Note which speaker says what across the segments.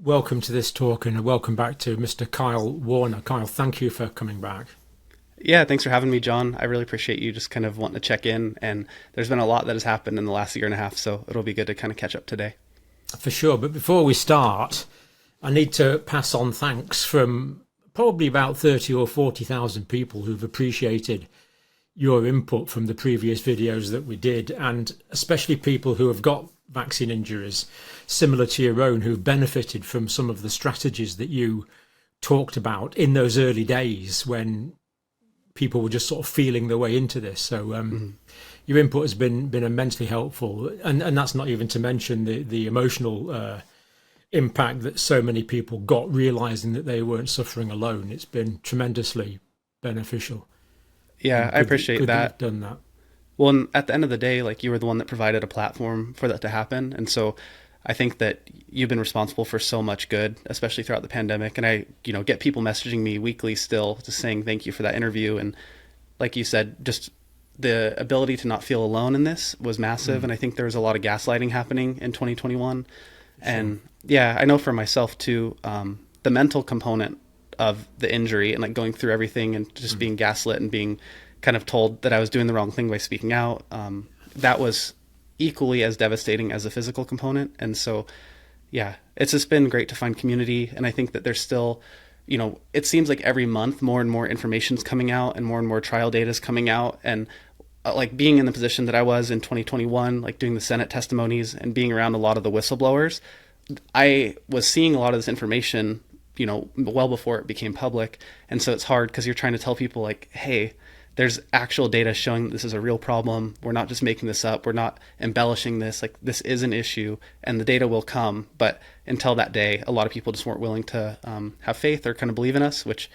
Speaker 1: Welcome to this talk and welcome back to Mr. Kyle Warner. Kyle, thank you for coming back.
Speaker 2: Yeah, thanks for having me, John. I really appreciate you just kind of wanting to check in. And there's been a lot that has happened in the last year and a half, so it'll be good to kind of catch up today.
Speaker 1: For sure, but before we start, I need to pass on thanks from probably about 30 or 40,000 people who've appreciated your input from the previous videos that we did, and especially people who have got vaccine injuries similar to your own who've benefited from some of the strategies that you talked about in those early days when people were just sort of feeling their way into this. So your input has been immensely helpful, and that's not even to mention the emotional impact that so many people got realizing that they weren't suffering alone. It's been tremendously beneficial.
Speaker 2: Yeah, I appreciate
Speaker 1: Good
Speaker 2: that.
Speaker 1: you've done that.
Speaker 2: Well, and at the end of the day, like you were the one that provided a platform for that to happen. And so I think that you've been responsible for so much good, especially throughout the pandemic. And I, get people messaging me weekly still just saying thank you for that interview. And like you said, just the ability to not feel alone in this was massive. And I think there was a lot of gaslighting happening in 2021. Sure. And yeah, I know for myself too, the mental component of the injury and like going through everything and just being gaslit and being kind of told that I was doing the wrong thing by speaking out. That was equally as devastating as the physical component. And so, yeah, it's just been great to find community. And I think that there's still, it seems like every month more and more information's coming out and more trial data is coming out. And like being in the position that I was in 2021, like doing the Senate testimonies and being around a lot of the whistleblowers, I was seeing a lot of this information, well before it became public. And so it's hard because you're trying to tell people like, hey, there's actual data showing that this is a real problem. We're not just making this up. We're not embellishing this. Like this is an issue and the data will come. But until that day, a lot of people just weren't willing to have faith or kind of believe in us, which,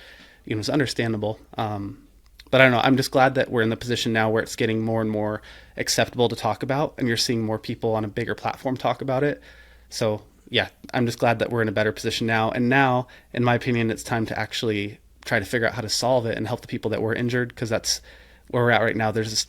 Speaker 2: is understandable. But I don't know. I'm just glad that we're in the position now where it's getting more and more acceptable to talk about, and you're seeing more people on a bigger platform talk about it. So yeah, I'm just glad that we're in a better position now. And now, in my opinion, it's time to actually try to figure out how to solve it and help the people that were injured, because that's where we're at right now. There's this,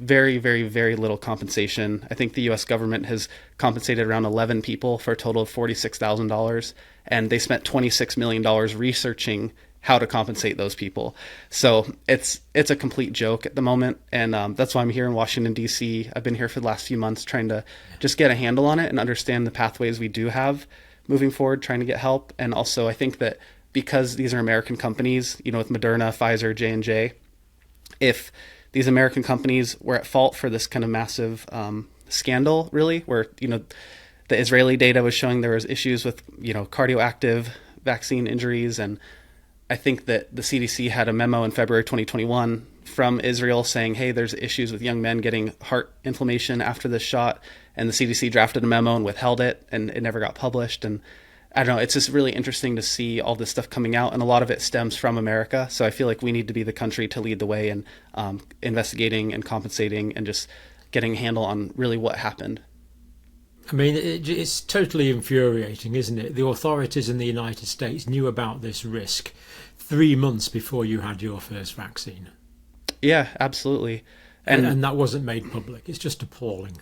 Speaker 2: very, very, very little compensation. I think the U.S. government has compensated around 11 people for a total of $46,000, and they spent $26 million researching how to compensate those people. So it's a complete joke at the moment. And that's why I'm here in Washington, D.C. I've been here for the last few months trying to just get a handle on it and understand the pathways we do have moving forward, trying to get help. And also I think that because these are American companies, with Moderna, Pfizer, J&J, if these American companies were at fault for this kind of massive scandal, really, where, the Israeli data was showing there was issues with, cardioactive vaccine injuries. And I think that the CDC had a memo in February 2021 from Israel saying, hey, there's issues with young men getting heart inflammation after this shot. And the CDC drafted a memo and withheld it, and it never got published. And I don't know, it's just really interesting to see all this stuff coming out, and a lot of it stems from America. So I feel like we need to be the country to lead the way in investigating and compensating and just getting a handle on really what happened.
Speaker 1: I mean, it's totally infuriating, isn't it? The authorities in the United States knew about this risk 3 months before you had your first vaccine.
Speaker 2: Yeah, absolutely.
Speaker 1: And that wasn't made public. It's just appalling.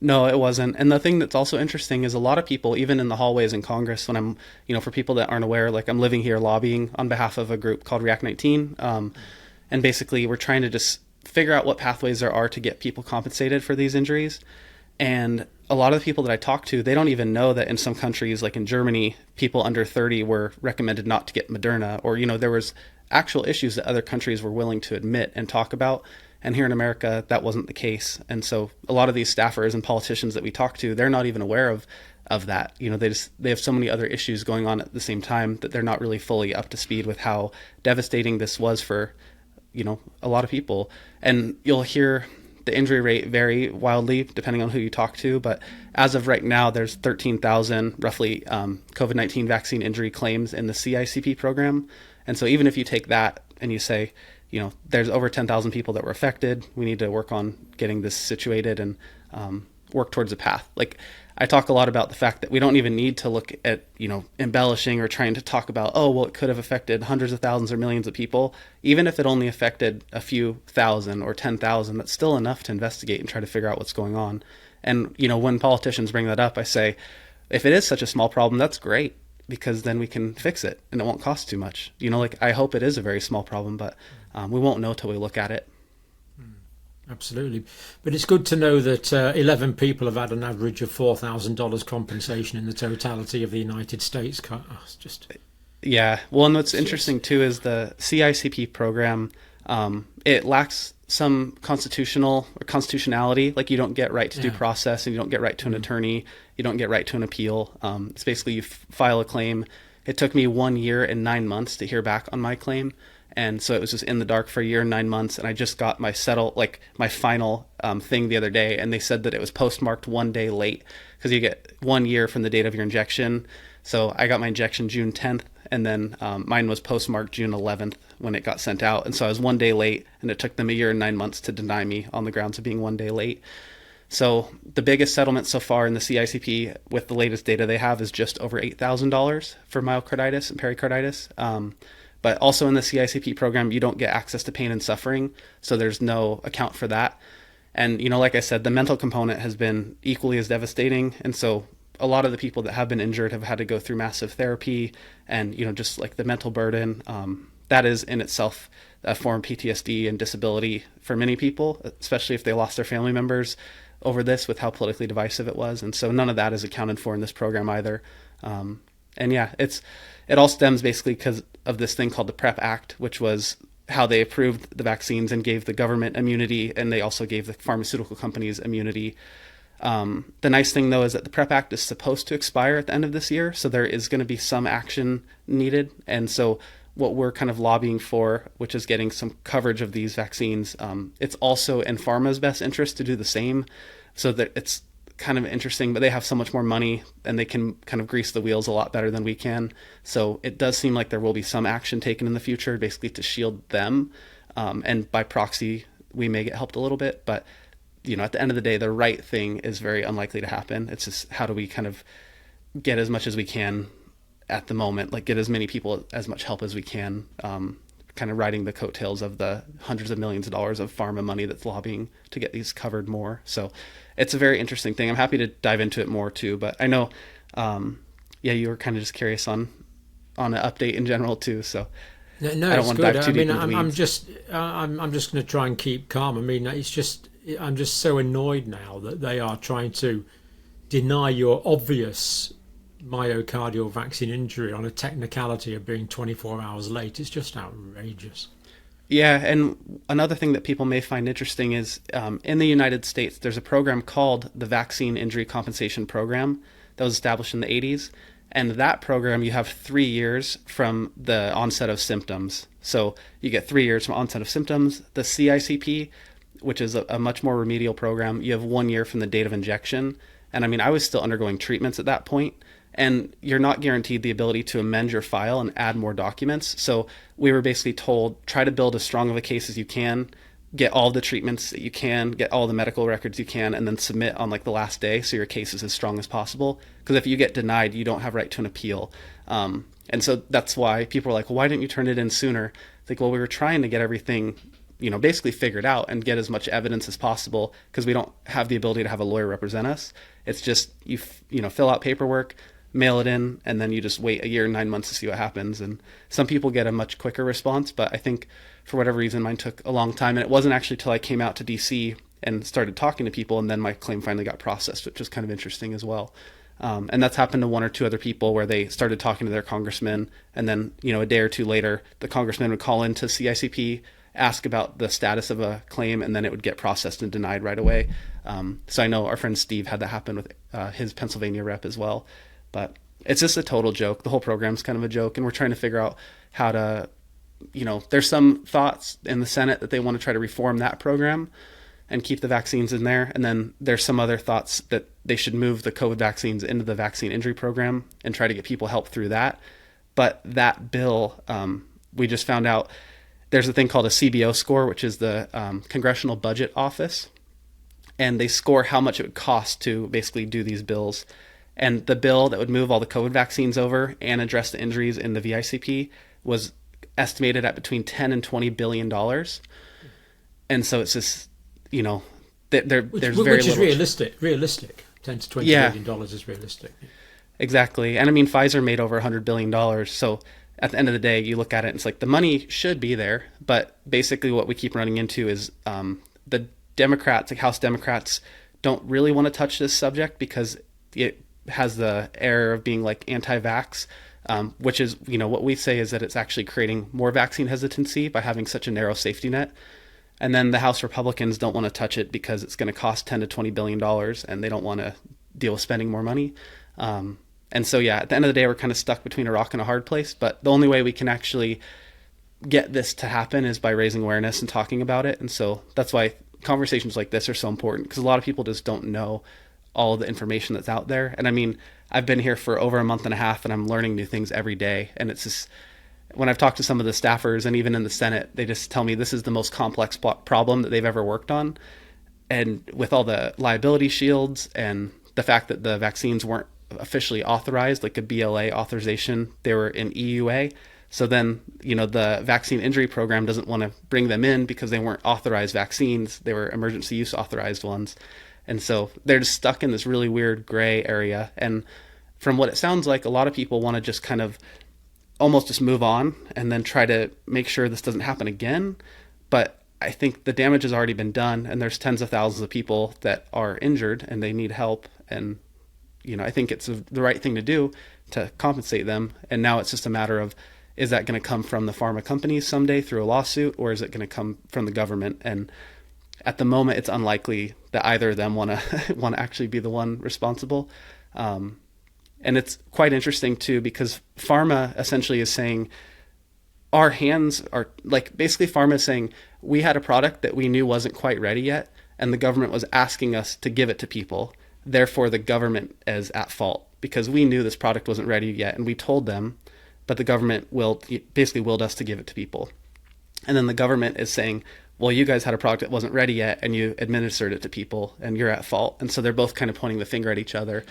Speaker 2: No, it wasn't. And the thing that's also interesting is a lot of people, even in the hallways in Congress, when I'm, for people that aren't aware, like I'm living here lobbying on behalf of a group called React 19. And basically we're trying to just figure out what pathways there are to get people compensated for these injuries. And a lot of the people that I talk to, they don't even know that in some countries, like in Germany, people under 30 were recommended not to get Moderna, or, there was actual issues that other countries were willing to admit and talk about. And here in America, that wasn't the case. And so a lot of these staffers and politicians that we talk to, they're not even aware of that. They have so many other issues going on at the same time that they're not really fully up to speed with how devastating this was for, a lot of people. And you'll hear the injury rate vary wildly depending on who you talk to. But as of right now, there's 13,000 roughly COVID-19 vaccine injury claims in the CICP program. And so even if you take that and you say, there's over 10,000 people that were affected, we need to work on getting this situated and work towards a path. Like I talk a lot about the fact that we don't even need to look at, embellishing or trying to talk about, oh, well, it could have affected hundreds of thousands or millions of people. Even if it only affected a few thousand or 10,000, that's still enough to investigate and try to figure out what's going on. And, when politicians bring that up, I say, if it is such a small problem, that's great. because then we can fix it and it won't cost too much. Like I hope it is a very small problem, but we won't know till we look at it.
Speaker 1: Absolutely. But it's good to know that 11 people have had an average of $4,000 compensation in the totality of the United States. It's just...
Speaker 2: Yeah. Well, and what's interesting too is the CICP program, it lacks some constitutionality. Like you don't get right to due process, and you don't get right to an attorney. You don't get right to an appeal. It's basically you file a claim. It took me 1 year and 9 months to hear back on my claim. And so it was just in the dark for a year and 9 months. And I just got my final thing the other day. And they said that it was postmarked 1 day late because you get 1 year from the date of your injection. So I got my injection June 10th. And then mine was postmarked June 11th when it got sent out. And so I was 1 day late. And it took them a year and 9 months to deny me on the grounds of being 1 day late. So the biggest settlement so far in the CICP with the latest data they have is just over $8,000 for myocarditis and pericarditis. But also in the CICP program, you don't get access to pain and suffering, so there's no account for that. And, like I said, the mental component has been equally as devastating. And so a lot of the people that have been injured have had to go through massive therapy and, just like the mental burden, that is in itself a form of PTSD and disability for many people, especially if they lost their family members over this with how politically divisive it was. And so none of that is accounted for in this program either. And yeah, it all stems basically because of this thing called the PrEP Act, which was how they approved the vaccines and gave the government immunity, and they also gave the pharmaceutical companies immunity. The nice thing, though, is that the PrEP Act is supposed to expire at the end of this year, so there is going to be some action needed. And so what we're kind of lobbying for, which is getting some coverage of these vaccines, it's also in pharma's best interest to do the same, so that it's kind of interesting, but they have so much more money and they can kind of grease the wheels a lot better than we can. So it does seem like there will be some action taken in the future, basically to shield them. And by proxy, we may get helped a little bit, but at the end of the day, the right thing is very unlikely to happen. It's just how do we kind of get as much as we can at the moment, like get as many people as much help as we can, kind of riding the coattails of the hundreds of millions of dollars of pharma money that's lobbying to get these covered more. So it's a very interesting thing. I'm happy to dive into it more too, but I know, you were kind of just curious on an update in general too. So
Speaker 1: no,
Speaker 2: I don't want to dive too deep into the weeds.
Speaker 1: I'm just going to try and keep calm. I mean, I'm just so annoyed now that they are trying to deny your obvious myocardial vaccine injury on a technicality of being 24 hours late. It's just outrageous.
Speaker 2: Yeah, and another thing that people may find interesting is in the United States, there's a program called the Vaccine Injury Compensation Program that was established in the 80s. And that program, you have 3 years from the onset of symptoms. So you get 3 years from onset of symptoms. The CICP, which is a much more remedial program, you have 1 year from the date of injection. And I mean, I was still undergoing treatments at that point. And you're not guaranteed the ability to amend your file and add more documents. So we were basically told, try to build as strong of a case as you can, get all the treatments that you can, get all the medical records you can, and then submit on like the last day so your case is as strong as possible. Because if you get denied, you don't have right to an appeal. And so that's why people are like, well, why didn't you turn it in sooner? It's like, well, we were trying to get everything, basically figured out and get as much evidence as possible because we don't have the ability to have a lawyer represent us. It's just, you fill out paperwork, mail it in, and then you just wait a year and 9 months to see what happens. And some people get a much quicker response, but I think for whatever reason, mine took a long time. And it wasn't actually till I came out to DC and started talking to people, and then my claim finally got processed, which was kind of interesting as well. And that's happened to one or two other people where they started talking to their congressman, and then, a day or two later, the congressman would call into CICP, ask about the status of a claim, and then it would get processed and denied right away. So I know our friend Steve had that happen with his Pennsylvania rep as well. But it's just a total joke. The whole program's kind of a joke, and we're trying to figure out how to, there's some thoughts in the Senate that they want to try to reform that program and keep the vaccines in there. And then there's some other thoughts that they should move the COVID vaccines into the vaccine injury program and try to get people help through that. But that bill, we just found out there's a thing called a CBO score, which is the Congressional Budget Office. And they score how much it would cost to basically do these bills. And the bill that would move all the COVID vaccines over and address the injuries in the VICP was estimated at between 10 and $20 billion. And so it's just, there's very little.
Speaker 1: Which is realistic. 10 to $20 billion is realistic.
Speaker 2: Exactly. And I mean, Pfizer made over $100 billion. So at the end of the day, you look at it and it's like the money should be there. But basically, what we keep running into is the Democrats, like House Democrats, don't really want to touch this subject because it has the air of being like anti-vax, which is, what we say is that it's actually creating more vaccine hesitancy by having such a narrow safety net. And then the House Republicans don't want to touch it because it's going to cost 10 to $20 billion and they don't want to deal with spending more money. And so, yeah, at the end of the day, we're kind of stuck between a rock and a hard place. But the only way we can actually get this to happen is by raising awareness and talking about it. And so that's why conversations like this are so important, because a lot of people just don't know all the information that's out there. And I mean, I've been here for over a month and a half and I'm learning new things every day. And it's just, when I've talked to some of the staffers and even in the Senate, they just tell me this is the most complex problem that they've ever worked on. And with all the liability shields and the fact that the vaccines weren't officially authorized, like a BLA authorization, they were in EUA. So then, the vaccine injury program doesn't want to bring them in because they weren't authorized vaccines. They were emergency use authorized ones. And so they're just stuck in this really weird gray area. And from what it sounds like, a lot of people want to just kind of almost just move on and then try to make sure this doesn't happen again. But I think the damage has already been done and there's tens of thousands of people that are injured and they need help. And I think it's the right thing to do to compensate them. And now it's just a matter of, is that going to come from the pharma companies someday through a lawsuit, or is it going to come from the government? And at the moment, it's unlikely that either of them want to actually be the one responsible. And it's quite interesting too, because pharma essentially is saying our hands are like, basically pharma is saying we had a product that we knew wasn't quite ready yet, and the government was asking us to give it to people. Therefore, the government is at fault because we knew this product wasn't ready yet and we told them, but the government basically willed us to give it to people. And then the government is saying, well, you guys had a product that wasn't ready yet and you administered it to people and you're at fault. And so they're both kind of pointing the finger at each other.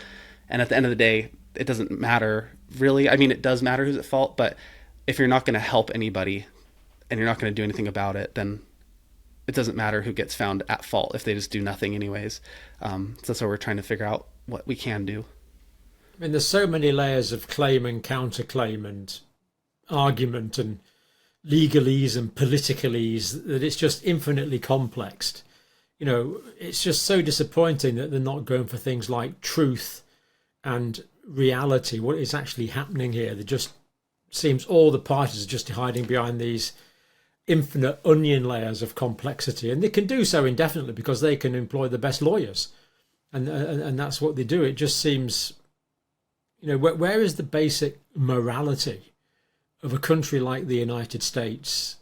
Speaker 2: And at the end of the day, it doesn't matter really. I mean, it does matter who's at fault, but if you're not going to help anybody and you're not going to do anything about it, then it doesn't matter who gets found at fault if they just do nothing anyways. So that's why we're trying to figure out what we can do.
Speaker 1: I mean, there's so many layers of claim and counterclaim and argument and legalese and politicalese that it's just infinitely complex. It's just so disappointing that they're not going for things like truth and reality, what is actually happening here. There just seems all the parties are just hiding behind these infinite onion layers of complexity, and they can do so indefinitely because they can employ the best lawyers, and that's what they do. It just seems, where is the basic morality of a country like the United States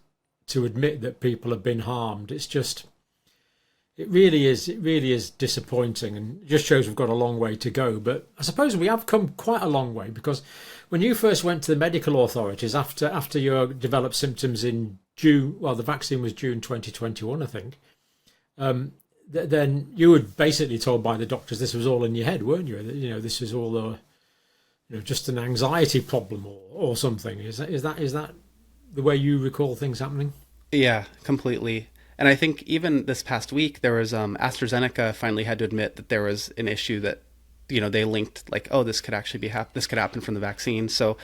Speaker 1: to admit that people have been harmed? It really is disappointing, and it just shows we've got a long way to go. But I suppose we have come quite a long way, because when you first went to the medical authorities after you developed symptoms in June, well, the vaccine was June 2021, I think, then you were basically told by the doctors this was all in your head, weren't you? This was all just an anxiety problem or something. Is that the way you recall things happening?
Speaker 2: Yeah, completely. And I think even this past week, there was AstraZeneca finally had to admit that there was an issue that, they linked like, oh, this could actually this could happen from the vaccine. So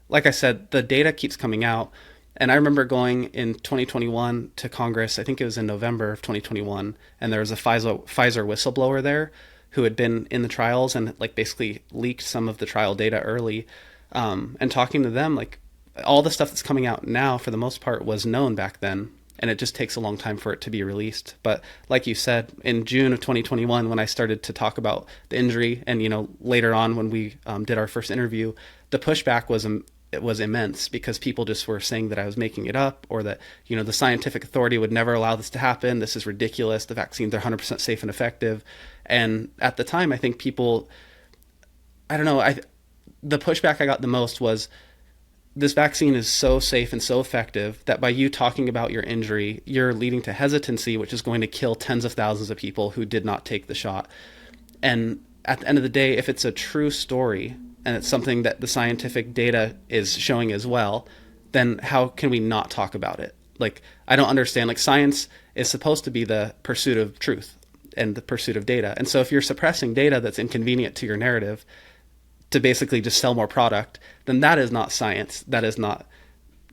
Speaker 2: like I said, the data keeps coming out. And I remember going in 2021 to Congress, I think it was in November of 2021, and there was a Pfizer whistleblower there who had been in the trials and like basically leaked some of the trial data early. And talking to them, like all the stuff that's coming out now, for the most part, was known back then. And it just takes a long time for it to be released. But like you said, in June of 2021, when I started to talk about the injury, and later on when we did our first interview, the pushback was immense, because people just were saying that I was making it up, or that the scientific authority would never allow this to happen. This is ridiculous. The vaccines are 100% safe and effective. And at the time, I think people, I don't know, the pushback I got the most was, this vaccine is so safe and so effective that by you talking about your injury, you're leading to hesitancy, which is going to kill tens of thousands of people who did not take the shot. And at the end of the day, if it's a true story and it's something that the scientific data is showing as well, then how can we not talk about it? Like, I don't understand. Like, science is supposed to be the pursuit of truth and the pursuit of data. And so if you're suppressing data that's inconvenient to your narrative, to basically just sell more product, then that is not science. That is not,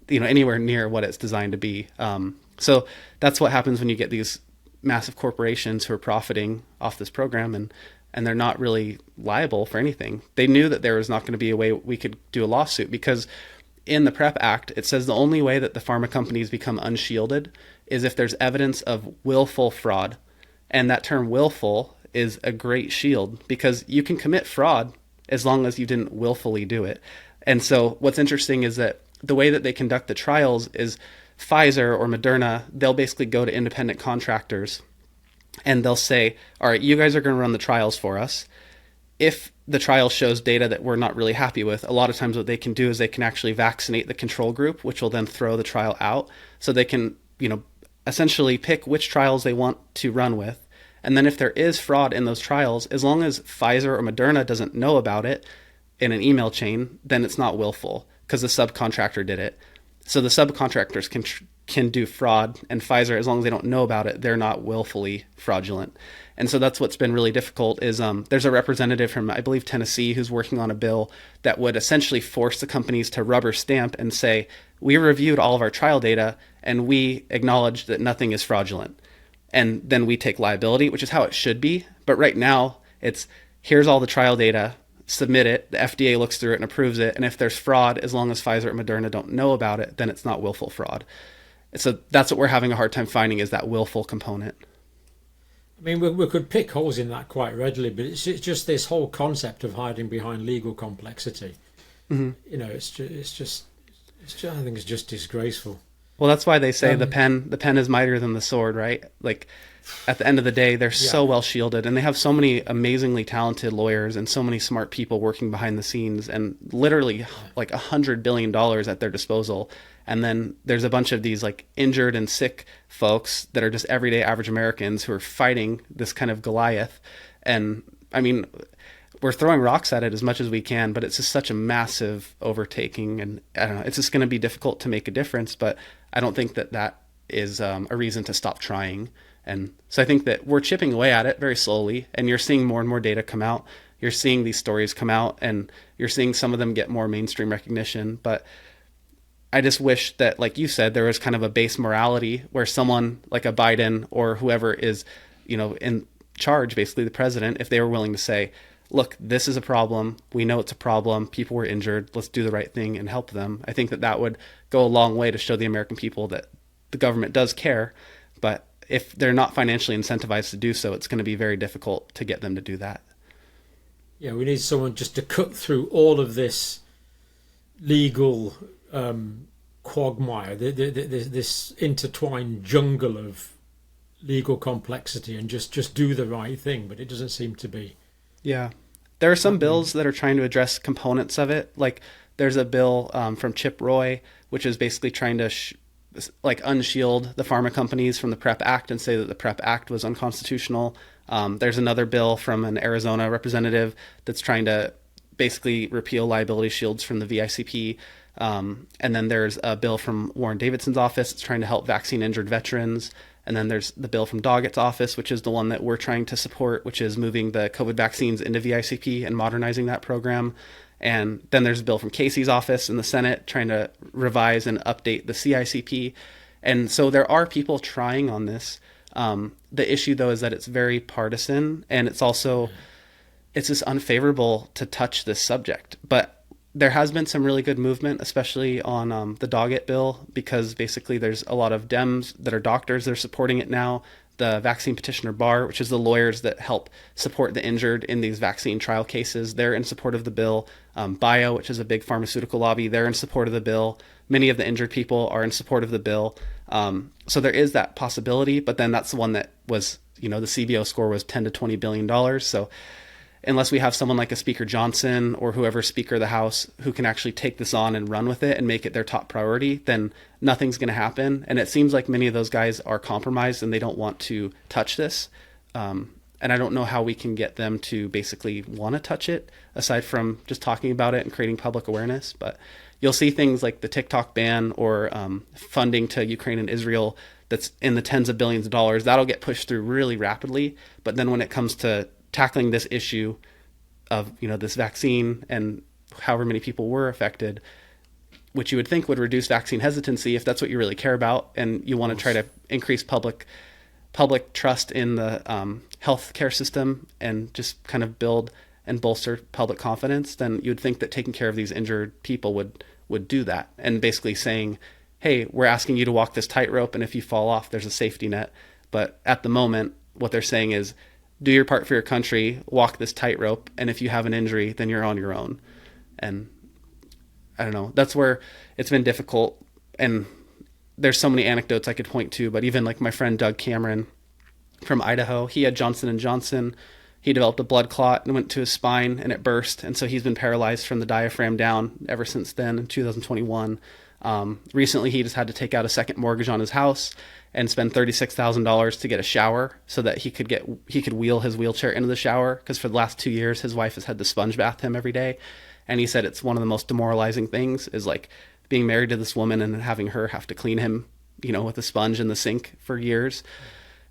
Speaker 2: anywhere near what it's designed to be. So that's what happens when you get these massive corporations who are profiting off this program, and they're not really liable for anything. They knew that there was not going to be a way we could do a lawsuit, because in the PrEP Act, it says the only way that the pharma companies become unshielded is if there's evidence of willful fraud. And that term willful is a great shield, because you can commit fraud as long as you didn't willfully do it. And so what's interesting is that the way that they conduct the trials is Pfizer or Moderna, they'll basically go to independent contractors and they'll say, all right, you guys are going to run the trials for us. If the trial shows data that we're not really happy with, a lot of times what they can do is they can actually vaccinate the control group, which will then throw the trial out. So they can, essentially pick which trials they want to run with. And then if there is fraud in those trials, as long as Pfizer or Moderna doesn't know about it in an email chain, then it's not willful, because the subcontractor did it. So the subcontractors can do fraud, and Pfizer, as long as they don't know about it, they're not willfully fraudulent. And so that's what's been really difficult is there's a representative from, I believe, Tennessee, who's working on a bill that would essentially force the companies to rubber stamp and say, we reviewed all of our trial data and we acknowledge that nothing is fraudulent. And then we take liability, which is how it should be. But right now, it's here's all the trial data, submit it, the FDA looks through it and approves it. And if there's fraud, as long as Pfizer and Moderna don't know about it, then it's not willful fraud. So that's what we're having a hard time finding, is that willful component.
Speaker 1: I mean, we could pick holes in that quite readily, but it's just this whole concept of hiding behind legal complexity. Mm-hmm. It's just I think it's just disgraceful.
Speaker 2: Well, that's why they say the pen is mightier than the sword, right? Like, at the end of the day, they're so well shielded, and they have so many amazingly talented lawyers and so many smart people working behind the scenes, and literally like $100 billion at their disposal. And then there's a bunch of these like injured and sick folks that are just everyday average Americans who are fighting this kind of Goliath. And I mean, we're throwing rocks at it as much as we can, but it's just such a massive overtaking. And I don't know, it's just going to be difficult to make a difference, but I don't think that is a reason to stop trying. And so I think that we're chipping away at it very slowly, and you're seeing more and more data come out. You're seeing these stories come out, and you're seeing some of them get more mainstream recognition. But I just wish that, like you said, there was kind of a base morality where someone like a Biden or whoever is, in charge, basically the president, if they were willing to say, look, this is a problem. We know it's a problem. People were injured. Let's do the right thing and help them. I think that would go a long way to show the American people that the government does care. But if they're not financially incentivized to do so, it's going to be very difficult to get them to do that.
Speaker 1: Yeah, we need someone just to cut through all of this legal quagmire, this intertwined jungle of legal complexity, and just do the right thing. But it doesn't seem to be.
Speaker 2: Yeah. There are some bills that are trying to address components of it. Like there's a bill from Chip Roy, which is basically trying to unshield the pharma companies from the PrEP Act and say that the PrEP Act was unconstitutional. There's another bill from an Arizona representative that's trying to basically repeal liability shields from the VICP. And then there's a bill from Warren Davidson's office that's trying to help vaccine injured veterans. And then there's the bill from Doggett's office, which is the one that we're trying to support, which is moving the COVID vaccines into VICP and modernizing that program. And then there's a bill from Casey's office in the Senate trying to revise and update the CICP. And so there are people trying on this. The issue, though, is that it's very partisan, and it's just unfavorable to touch this subject. But there has been some really good movement, especially on the Doggett bill, because basically there's a lot of Dems that are doctors that are supporting it now. The Vaccine Petitioner Bar, which is the lawyers that help support the injured in these vaccine trial cases, they're in support of the bill. Bio, which is a big pharmaceutical lobby, they're in support of the bill. Many of the injured people are in support of the bill. So there is that possibility, but then that's the one that was, the CBO score was $10 to $20 billion. So unless we have someone like a Speaker Johnson or whoever Speaker of the House who can actually take this on and run with it and make it their top priority, then nothing's going to happen. And it seems like many of those guys are compromised and they don't want to touch this. And I don't know how we can get them to basically want to touch it, aside from just talking about it and creating public awareness. But you'll see things like the TikTok ban or funding to Ukraine and Israel that's in the tens of billions of dollars. That'll get pushed through really rapidly. But then when it comes to tackling this issue of, this vaccine and however many people were affected, which you would think would reduce vaccine hesitancy if that's what you really care about and you want to try to increase public trust in the healthcare system and just kind of build and bolster public confidence, then you'd think that taking care of these injured people would do that. And basically saying, hey, we're asking you to walk this tightrope, and if you fall off, there's a safety net. But at the moment, what they're saying is, do your part for your country, walk this tightrope, and if you have an injury, then you're on your own. And I don't know, that's where it's been difficult. And there's so many anecdotes I could point to, but even like my friend Doug Cameron from Idaho, he had Johnson & Johnson. He developed a blood clot and went to his spine and it burst. And so he's been paralyzed from the diaphragm down ever since then in 2021. Recently, he just had to take out a second mortgage on his house and spend $36,000 to get a shower so that he could wheel his wheelchair into the shower. Because for the last 2 years, his wife has had to sponge bath him every day. And he said it's one of the most demoralizing things is like being married to this woman and having her have to clean him, with a sponge in the sink for years.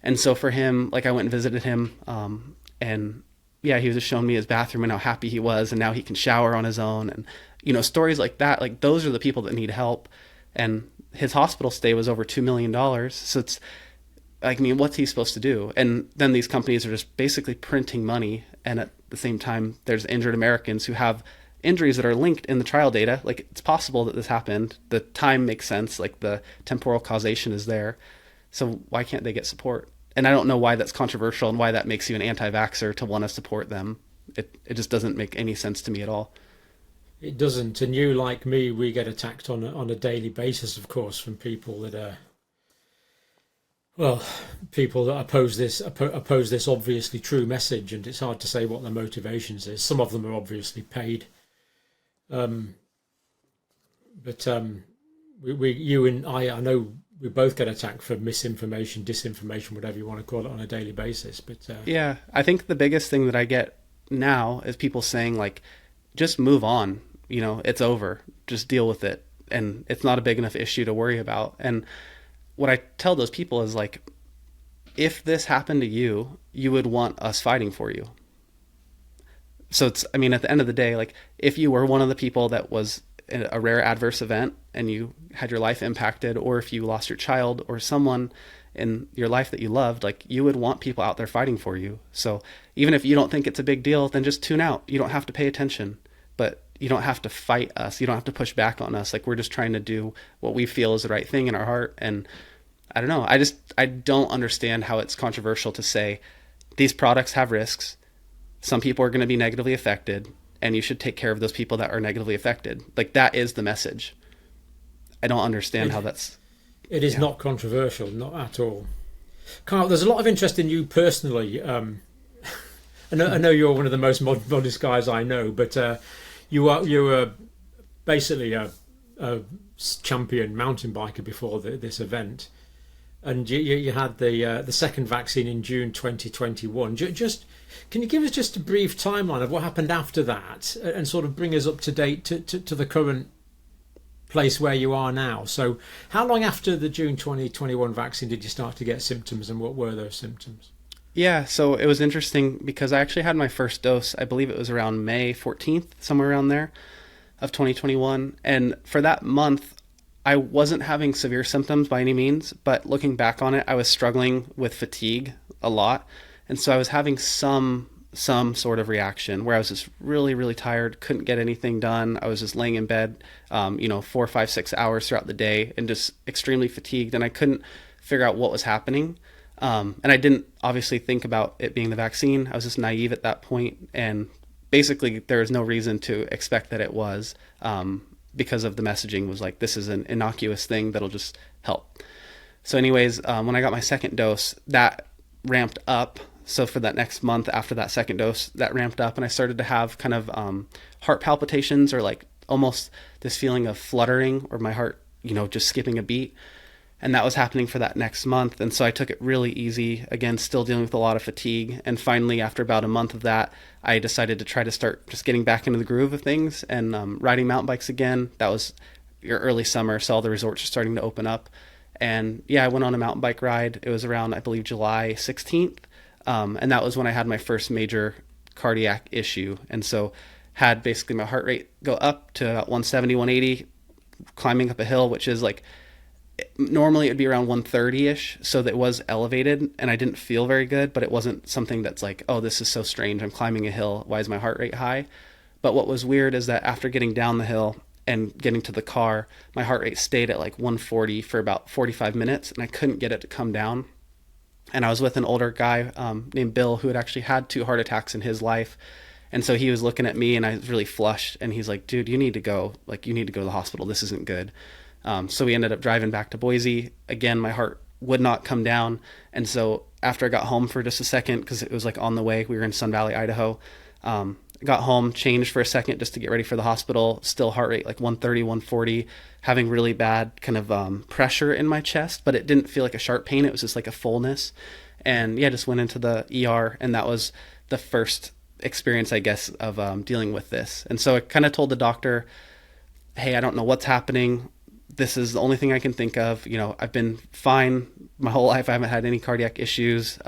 Speaker 2: And so for him, like I went and visited him, and yeah, he was just showing me his bathroom and how happy he was, and now he can shower on his own. And, stories like that, like those are the people that need help. And his hospital stay was over $2 million. So it's like, what's he supposed to do? And then these companies are just basically printing money. And at the same time, there's injured Americans who have injuries that are linked in the trial data. Like it's possible that this happened. The time makes sense. Like the temporal causation is there. So why can't they get support? And I don't know why that's controversial and why that makes you an anti-vaxxer to want to support them. It just doesn't make any sense to me at all.
Speaker 1: It doesn't. And you, like me, we get attacked on a daily basis, of course, from people that are, people that oppose this obviously true message. And it's hard to say what their motivations is. Some of them are obviously paid. You and I know we both get attacked for misinformation, disinformation, whatever you want to call it, on a daily basis. But
Speaker 2: yeah, I think the biggest thing that I get now is people saying like, just move on, it's over, just deal with it. And it's not a big enough issue to worry about. And what I tell those people is like, if this happened to you, you would want us fighting for you. So it's, at the end of the day, like if you were one of the people that was a rare adverse event and you had your life impacted, or if you lost your child or someone in your life that you loved, like you would want people out there fighting for you. So even if you don't think it's a big deal, then just tune out. You don't have to pay attention, but you don't have to fight us. You don't have to push back on us. Like we're just trying to do what we feel is the right thing in our heart. And I don't know. I don't understand how it's controversial to say these products have risks. Some people are going to be negatively affected, and you should take care of those people that are negatively affected. Like that is the message. I don't understand how that's...
Speaker 1: It is not controversial, not at all. Carl, there's a lot of interest in you personally. I know you're one of the most modest guys I know, but you're basically a champion mountain biker before this event. And you had the second vaccine in June 2021. Can you give us just a brief timeline of what happened after that and sort of bring us up to date to the current place where you are now? So how long after the June 2021 vaccine did you start to get symptoms, and what were those symptoms?
Speaker 2: Yeah, so it was interesting because I actually had my first dose, I believe it was around May 14th, somewhere around there, of 2021. And for that month, I wasn't having severe symptoms by any means, but looking back on it, I was struggling with fatigue a lot. And so I was having some sort of reaction where I was just really, really tired, couldn't get anything done. I was just laying in bed, 4, 5, 6 hours throughout the day and just extremely fatigued. And I couldn't figure out what was happening. And I didn't obviously think about it being the vaccine. I was just naive at that point. And basically there was no reason to expect that it was, because of the messaging was like, this is an innocuous thing that'll just help. So anyways, when I got my second dose, that ramped up. So for that next month after that second dose, that ramped up and I started to have kind of heart palpitations, or like almost this feeling of fluttering, or my heart, just skipping a beat. And that was happening for that next month. And so I took it really easy, again, still dealing with a lot of fatigue. And finally, after about a month of that, I decided to try to start just getting back into the groove of things and riding mountain bikes again. That was your early summer, so all the resorts are starting to open up. And yeah, I went on a mountain bike ride. It was around, I believe, July 16th. And that was when I had my first major cardiac issue. And so had basically my heart rate go up to about 170, 180, climbing up a hill, which is like, normally it would be around 130-ish. So that was elevated and I didn't feel very good, but it wasn't something that's like, oh, this is so strange. I'm climbing a hill. Why is my heart rate high? But what was weird is that after getting down the hill and getting to the car, my heart rate stayed at like 140 for about 45 minutes and I couldn't get it to come down. And I was with an older guy named Bill who had actually had 2 heart attacks in his life. And so he was looking at me and I was really flushed and he's like, dude, you need to go to the hospital. This isn't good. So we ended up driving back to Boise. Again, my heart would not come down. And so after I got home for just a second, because it was like on the way, we were in Sun Valley, Idaho, got home, changed for a second just to get ready for the hospital, still heart rate like 130, 140, having really bad kind of pressure in my chest, but it didn't feel like a sharp pain. It was just like a fullness. And yeah, just went into the ER, and that was the first experience, I guess, of dealing with this. And so I kind of told the doctor, hey, I don't know what's happening. This is the only thing I can think of. You know, I've been fine my whole life. I haven't had any cardiac issues.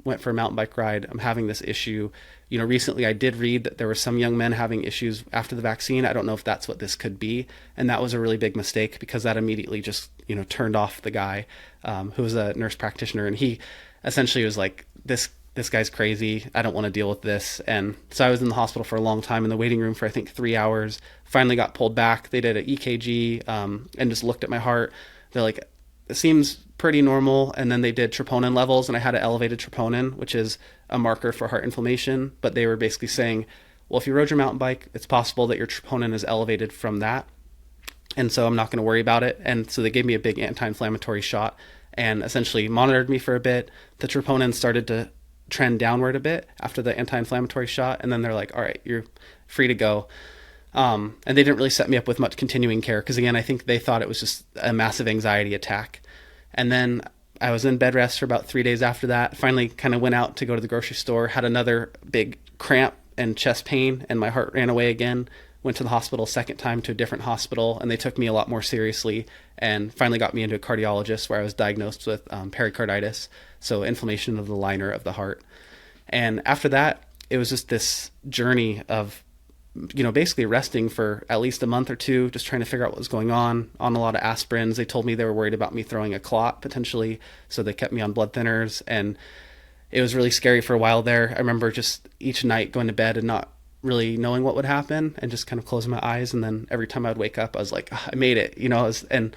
Speaker 2: Went for a mountain bike ride. I'm having this issue. You know, recently I did read that there were some young men having issues after the vaccine. I don't know if that's what this could be. And that was a really big mistake because that immediately just, you know, turned off the guy who was a nurse practitioner. And he essentially was like, this guy's crazy. I don't want to deal with this. And so I was in the hospital for a long time in the waiting room for, I think, 3 hours. Finally got pulled back. They did an EKG and just looked at my heart. They're like, it seems pretty normal. And then they did troponin levels, and I had an elevated troponin, which is a marker for heart inflammation. But they were basically saying, well, if you rode your mountain bike, it's possible that your troponin is elevated from that. And so I'm not going to worry about it. And so they gave me a big anti-inflammatory shot and essentially monitored me for a bit. The troponin started to trend downward a bit after the anti-inflammatory shot. And then they're like, all right, you're free to go. And they didn't really set me up with much continuing care because, again, I think they thought it was just a massive anxiety attack. And then I was in bed rest for about 3 days after that. Finally kind of went out to go to the grocery store, had another big cramp and chest pain, and my heart ran away again. Went to the hospital second time, to a different hospital, and they took me a lot more seriously and finally got me into a cardiologist where I was diagnosed with pericarditis, so inflammation of the liner of the heart. And after that, it was just this journey of, you know, basically resting for at least a month or two, just trying to figure out what was going on a lot of aspirins. They told me they were worried about me throwing a clot potentially, so they kept me on blood thinners, and it was really scary for a while there. I remember just each night going to bed and not really knowing what would happen and just kind of closing my eyes. And then every time I would wake up, I was like, oh, I made it, you know, and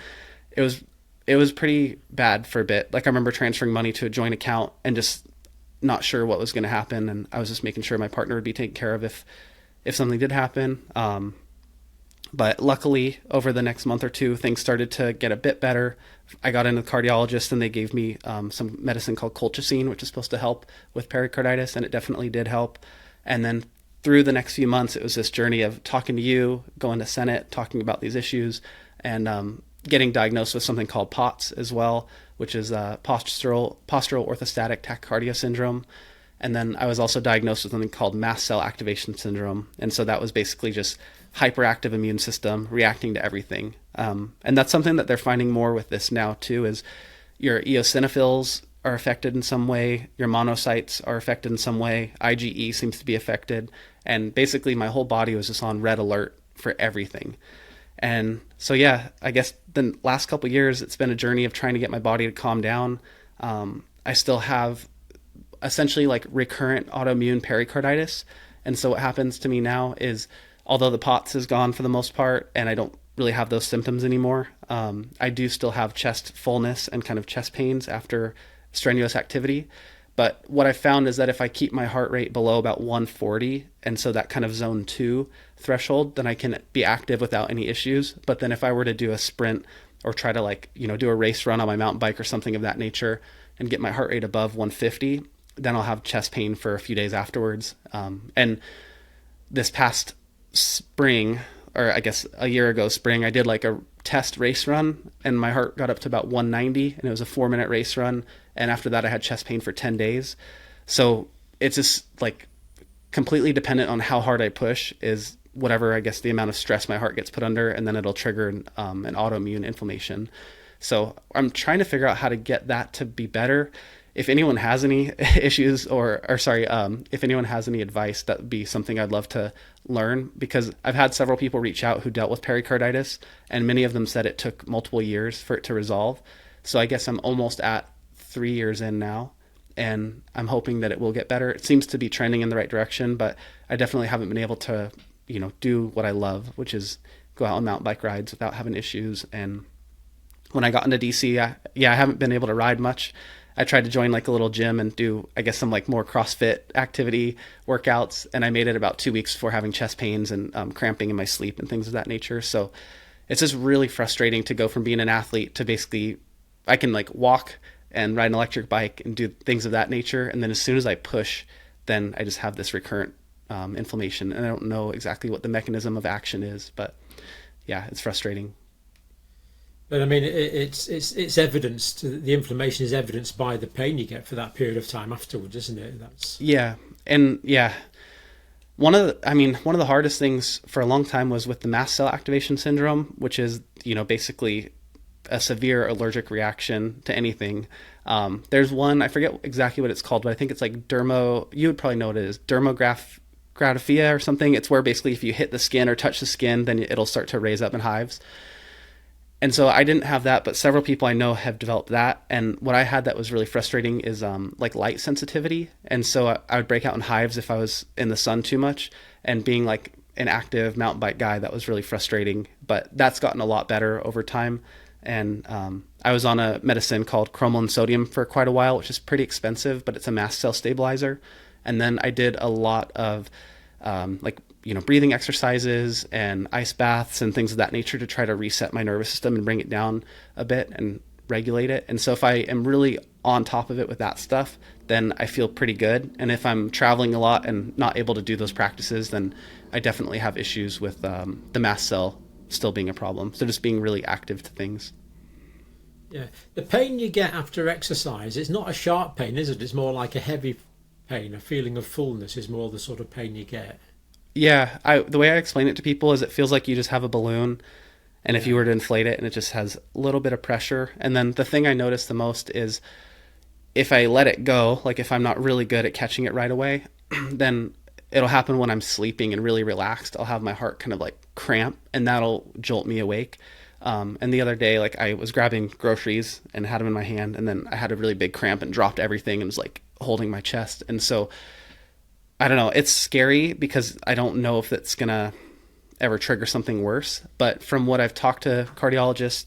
Speaker 2: it was pretty bad for a bit. Like I remember transferring money to a joint account and just not sure what was going to happen. And I was just making sure my partner would be taken care of if something did happen. But luckily over the next month or two, things started to get a bit better. I got into the cardiologist and they gave me some medicine called colchicine, which is supposed to help with pericarditis. And it definitely did help. And then through the next few months, it was this journey of talking to you, going to Senate, talking about these issues, and getting diagnosed with something called POTS as well, which is postural orthostatic tachycardia syndrome. And then I was also diagnosed with something called mast cell activation syndrome. And so that was basically just hyperactive immune system reacting to everything. And that's something that they're finding more with this now too, is your eosinophils are affected in some way, your monocytes are affected in some way, IgE seems to be affected, and basically my whole body was just on red alert for everything. And so yeah, I guess the last couple of years it's been a journey of trying to get my body to calm down. I still have essentially like recurrent autoimmune pericarditis, and so what happens to me now is, although the POTS is gone for the most part and I don't really have those symptoms anymore, I do still have chest fullness and kind of chest pains after strenuous activity. But what I found is that if I keep my heart rate below about 140, and so that kind of zone 2 threshold, then I can be active without any issues. But then if I were to do a sprint or try to, like, you know, do a race run on my mountain bike or something of that nature and get my heart rate above 150, then I'll have chest pain for a few days afterwards. And this past spring, or I guess a year ago spring, I did like a test race run and my heart got up to about 190, and it was a 4-minute race run. And after that I had chest pain for 10 days. So it's just like completely dependent on how hard I push, is whatever, I guess, the amount of stress my heart gets put under, and then it'll trigger an autoimmune inflammation. So I'm trying to figure out how to get that to be better. if anyone has any issues or sorry, if anyone has any advice, that would be something I'd love to learn, because I've had several people reach out who dealt with pericarditis, and many of them said it took multiple years for it to resolve. So I guess I'm almost at 3 years in now, and I'm hoping that it will get better. It seems to be trending in the right direction, but I definitely haven't been able to, do what I love, which is go out on mountain bike rides without having issues. And when I got into DC, I haven't been able to ride much. I tried to join like a little gym and do, I guess, some like more CrossFit activity workouts. And I made it about 2 weeks before having chest pains and cramping in my sleep and things of that nature. So it's just really frustrating to go from being an athlete to basically, I can like walk and ride an electric bike and do things of that nature. And then as soon as I push, then I just have this recurrent inflammation. And I don't know exactly what the mechanism of action is, but yeah, it's frustrating.
Speaker 1: But I mean, it's evidenced. The inflammation is evidenced by the pain you get for that period of time afterwards, isn't it?
Speaker 2: One of the hardest things for a long time was with the mast cell activation syndrome, which is basically a severe allergic reaction to anything. There's one, I forget exactly what it's called, but I think it's like you would probably know what it is, dermographia or something. It's where basically if you hit the skin or touch the skin, then it'll start to raise up in hives. And so I didn't have that, but several people I know have developed that. And what I had that was really frustrating is like light sensitivity. And so I would break out in hives if I was in the sun too much. And being like an active mountain bike guy, that was really frustrating. But that's gotten a lot better over time. And I was on a medicine called cromolyn sodium for quite a while, which is pretty expensive, but it's a mast cell stabilizer. And then I did a lot of breathing exercises and ice baths and things of that nature to try to reset my nervous system and bring it down a bit and regulate it. And so if I am really on top of it with that stuff, then I feel pretty good. And if I'm traveling a lot and not able to do those practices, then I definitely have issues with the mast cell still being a problem. So just being really active to things.
Speaker 1: Yeah. The pain you get after exercise, it's not a sharp pain, is it? It's more like a heavy pain. A feeling of fullness is more the sort of pain you get.
Speaker 2: Yeah, the way I explain it to people is it feels like you just have a balloon, and if you were to inflate it, and it just has a little bit of pressure. And then the thing I notice the most is if I let it go, like if I'm not really good at catching it right away, then it'll happen when I'm sleeping and really relaxed. I'll have my heart kind of like cramp, and that'll jolt me awake. And the other day, like I was grabbing groceries and had them in my hand, and then I had a really big cramp and dropped everything and was like holding my chest. And so I don't know, it's scary because I don't know if it's going to ever trigger something worse. But from what I've talked to cardiologists,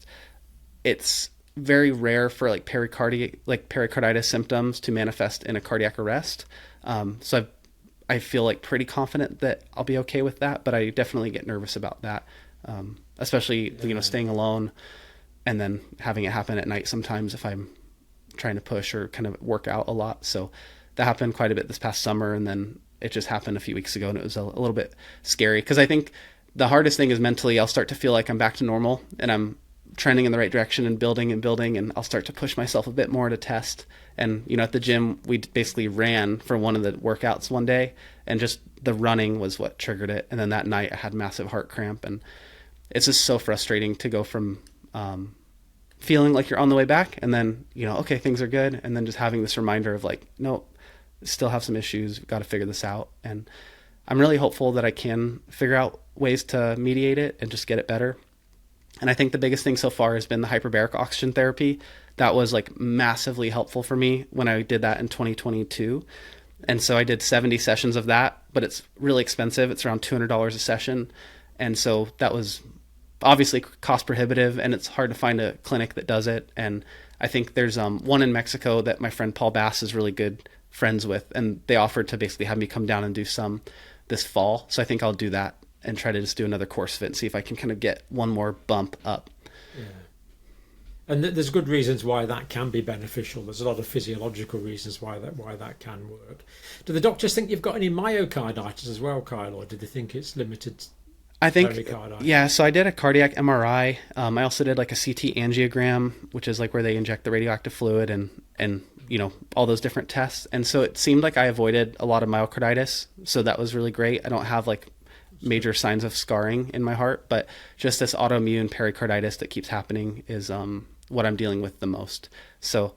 Speaker 2: it's very rare for like pericarditis symptoms to manifest in a cardiac arrest. So I feel like pretty confident that I'll be okay with that, but I definitely get nervous about that. Especially, staying alone and then having it happen at night sometimes if I'm trying to push or kind of work out a lot. So that happened quite a bit this past summer, and then it just happened a few weeks ago, and it was a little bit scary because I think the hardest thing is mentally I'll start to feel like I'm back to normal and I'm trending in the right direction and building, and I'll start to push myself a bit more to test. And, at the gym, we basically ran for one of the workouts one day, and just the running was what triggered it. And then that night I had massive heart cramp, and it's just so frustrating to go from feeling like you're on the way back and then, okay, things are good. And then just having this reminder of like, no, still have some issues. We've got to figure this out. And I'm really hopeful that I can figure out ways to mediate it and just get it better. And I think the biggest thing so far has been the hyperbaric oxygen therapy. That was like massively helpful for me when I did that in 2022. And so I did 70 sessions of that, but it's really expensive. It's around $200 a session. And so that was obviously cost prohibitive, and it's hard to find a clinic that does it. And I think there's one in Mexico that my friend Paul Bass is really good friends with, and they offered to basically have me come down and do some this fall. So I think I'll do that and try to just do another course of it and see if I can kind of get one more bump up.
Speaker 1: Yeah. And there's good reasons why that can be beneficial. There's a lot of physiological reasons why that can work. Do the doctors think you've got any myocarditis as well, Kyle, or do they think it's limited?
Speaker 2: I think, yeah, so I did a cardiac MRI. I also did like a CT angiogram, which is like where they inject the radioactive fluid and all those different tests. And so it seemed like I avoided a lot of myocarditis. So that was really great. I don't have like major signs of scarring in my heart, but just this autoimmune pericarditis that keeps happening is what I'm dealing with the most. So,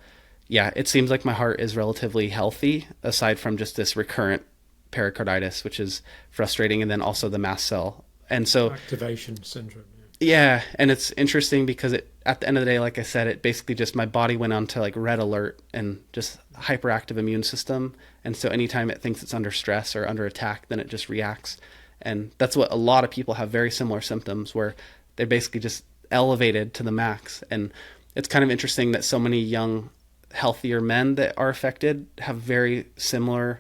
Speaker 2: yeah, it seems like my heart is relatively healthy aside from just this recurrent pericarditis, which is frustrating, and then also the mast cell. And so
Speaker 1: activation syndrome.
Speaker 2: yeah, and it's interesting because at the end of the day, like I said, it basically just my body went on to like red alert and just hyperactive immune system. And so anytime it thinks it's under stress or under attack, then it just reacts. And that's what a lot of people have, very similar symptoms where they're basically just elevated to the max. And it's kind of interesting that so many young, healthier men that are affected have very similar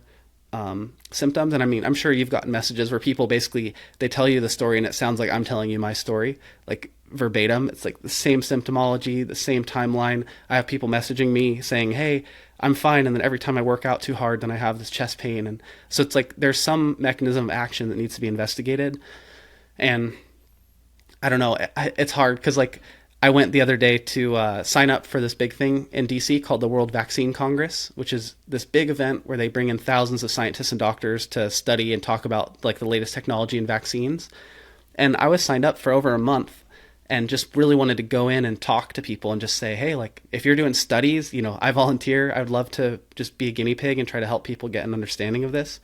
Speaker 2: symptoms. And I mean, I'm sure you've gotten messages where people basically, they tell you the story and it sounds like I'm telling you my story, like verbatim. It's like the same symptomology, the same timeline. I have people messaging me saying, hey, I'm fine. And then every time I work out too hard, then I have this chest pain. And so it's like, there's some mechanism of action that needs to be investigated. And I don't know, it's hard because like I went the other day to sign up for this big thing in DC called the World Vaccine Congress, which is this big event where they bring in thousands of scientists and doctors to study and talk about like the latest technology in vaccines. And I was signed up for over a month and just really wanted to go in and talk to people and just say, hey, like if you're doing studies, you know, I volunteer. I would love to just be a guinea pig and try to help people get an understanding of this.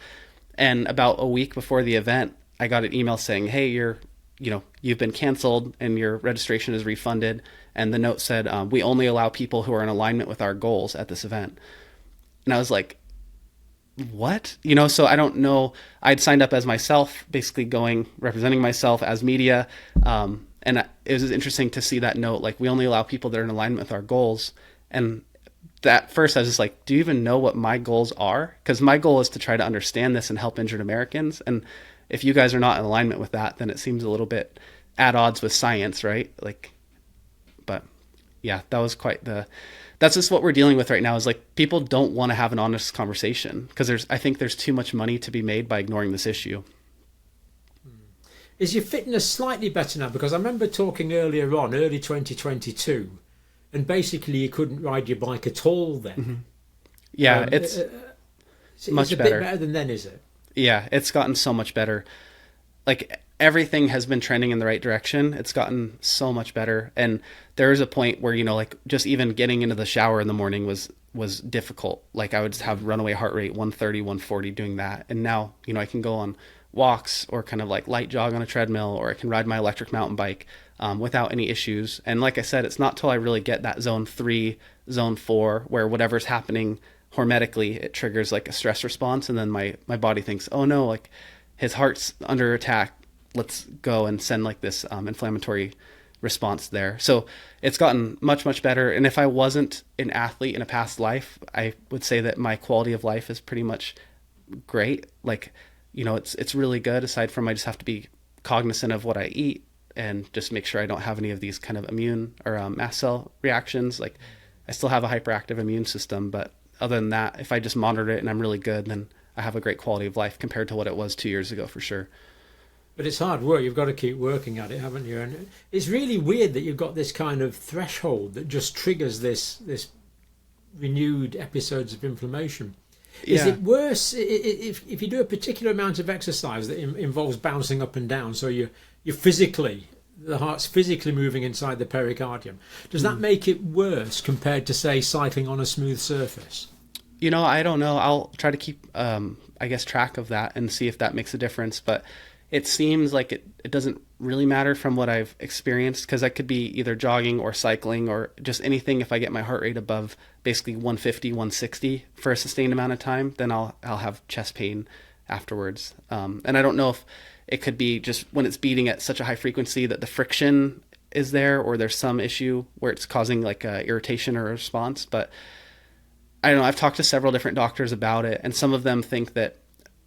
Speaker 2: And about a week before the event, I got an email saying, hey, you've been canceled and your registration is refunded. And the note said, we only allow people who are in alignment with our goals at this event. And I was like, what? So I don't know. I'd signed up as myself, basically representing myself as media. And it was interesting to see that note, like we only allow people that are in alignment with our goals. And at first I was just like, do you even know what my goals are? Because my goal is to try to understand this and help injured Americans. And if you guys are not in alignment with that, then it seems a little bit at odds with science, right? Like, but yeah, that was that's just what we're dealing with right now is like people don't want to have an honest conversation because I think there's too much money to be made by ignoring this issue.
Speaker 1: Is your fitness slightly better now? Because I remember talking earlier on, early 2022, and basically you couldn't ride your bike at all then.
Speaker 2: Mm-hmm. Yeah, it's much
Speaker 1: better.
Speaker 2: better.
Speaker 1: Bit better than then, is it?
Speaker 2: Yeah, it's gotten so much better. Like everything has been trending in the right direction. It's gotten so much better. And there is a point where, like just even getting into the shower in the morning was difficult. Like I would just have runaway heart rate, 130, 140 doing that. And now, I can go on walks or kind of like light jog on a treadmill, or I can ride my electric mountain bike without any issues. And like I said, it's not till I really get that zone 3, zone 4, where whatever's happening hormetically, it triggers like a stress response. And then my body thinks, oh no, like his heart's under attack. Let's go and send like this inflammatory response there. So it's gotten much, much better. And if I wasn't an athlete in a past life, I would say that my quality of life is pretty much great. Like, it's really good, aside from I just have to be cognizant of what I eat and just make sure I don't have any of these kind of immune or mast cell reactions. Like I still have a hyperactive immune system, but other than that, if I just monitor it and I'm really good, then I have a great quality of life compared to what it was 2 years ago for sure.
Speaker 1: But it's hard work. You've got to keep working at it, haven't you? And it's really weird that you've got this kind of threshold that just triggers this renewed episodes of inflammation. Is it worse if you do a particular amount of exercise that involves bouncing up and down? So you're physically, the heart's physically moving inside the pericardium. Does that make it worse compared to, say, cycling on a smooth surface?
Speaker 2: I don't know. I'll try to keep, track of that and see if that makes a difference. But it seems like it doesn't really matter from what I've experienced, because I could be either jogging or cycling or just anything. If I get my heart rate above basically 150, 160 for a sustained amount of time, then I'll have chest pain afterwards. And I don't know if it could be just when it's beating at such a high frequency that the friction is there, or there's some issue where it's causing like irritation or a response. But I don't know. I've talked to several different doctors about it, and some of them think that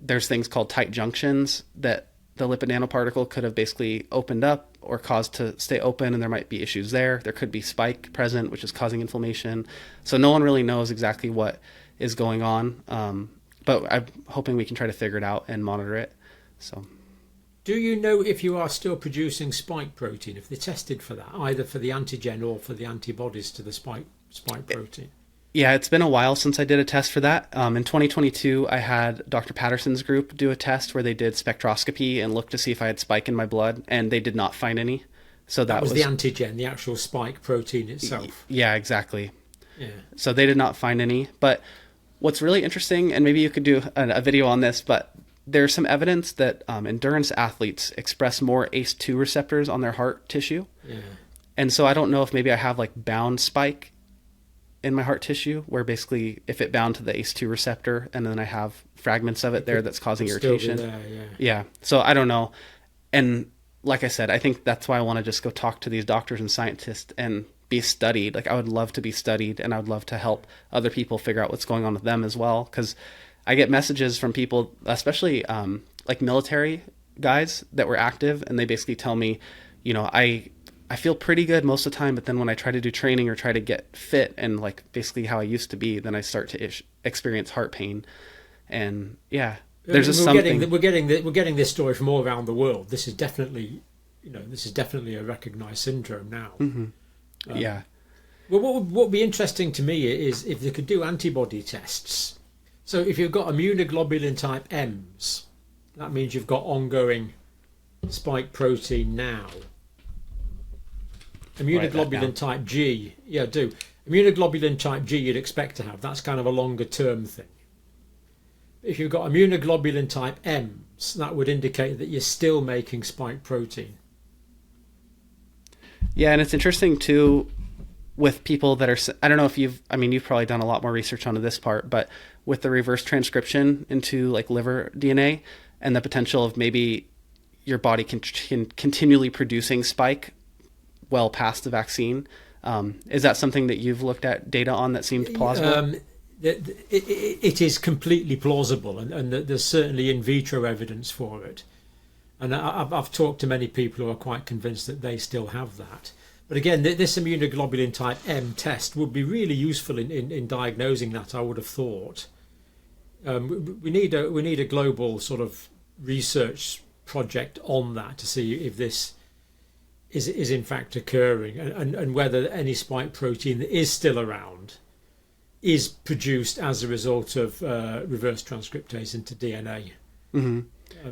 Speaker 2: there's things called tight junctions that the lipid nanoparticle could have basically opened up or caused to stay open, and there might be issues there. There could be spike present, which is causing inflammation. So no one really knows exactly what is going on. But I'm hoping we can try to figure it out and monitor it. So,
Speaker 1: do you know if you are still producing spike protein, if they tested for that, either for the antigen or for the antibodies to the spike protein?
Speaker 2: Yeah, it's been a while since I did a test for that. In 2022, I had Dr. Patterson's group do a test where they did spectroscopy and looked to see if I had spike in my blood, and they did not find any. So that was
Speaker 1: the antigen, the actual spike protein itself.
Speaker 2: Yeah, exactly. So they did not find any. But what's really interesting, and maybe you could do a video on this, but there's some evidence that endurance athletes express more ACE2 receptors on their heart tissue. And so I don't know if maybe I have like bound spike in my heart tissue, where basically if it bound to the ACE2 receptor and then I have fragments of it there that's causing irritation. Yeah. So I don't know. And like I said, I think that's why I want to just go talk to these doctors and scientists and be studied. Like I would love to be studied, and I would love to help other people figure out what's going on with them as well. Because I get messages from people, especially like military guys that were active, and they basically tell me, you know, I feel pretty good most of the time, but then when I try to do training or try to get fit and like basically how I used to be, then I start to experience heart pain. And yeah, there's just something.
Speaker 1: We're getting this story from all around the world. This is definitely, a recognized syndrome now.
Speaker 2: Yeah.
Speaker 1: Well, what would be interesting to me is if they could do antibody tests. So if you've got immunoglobulin type M's, that means you've got ongoing spike protein now. Immunoglobulin type G, immunoglobulin type G you'd expect to have. That's kind of a longer term thing. If you've got immunoglobulin type M's, that would indicate that you're still making spike protein.
Speaker 2: Yeah, and it's interesting too with people that are, I don't know if you've probably done a lot more research onto this part, but with the reverse transcription into like liver DNA and the potential of maybe your body can continually producing spike well past the vaccine. Is that something that you've looked at data on that seems plausible?
Speaker 1: It is completely plausible, and there's certainly in vitro evidence for it. And I've talked to many people who are quite convinced that they still have that. But again, this immunoglobulin type M test would be really useful in diagnosing that, I would have thought. We need a global sort of research project on that to see if this is in fact occurring, and whether any spike protein that is still around is produced as a result of reverse transcriptase into DNA. We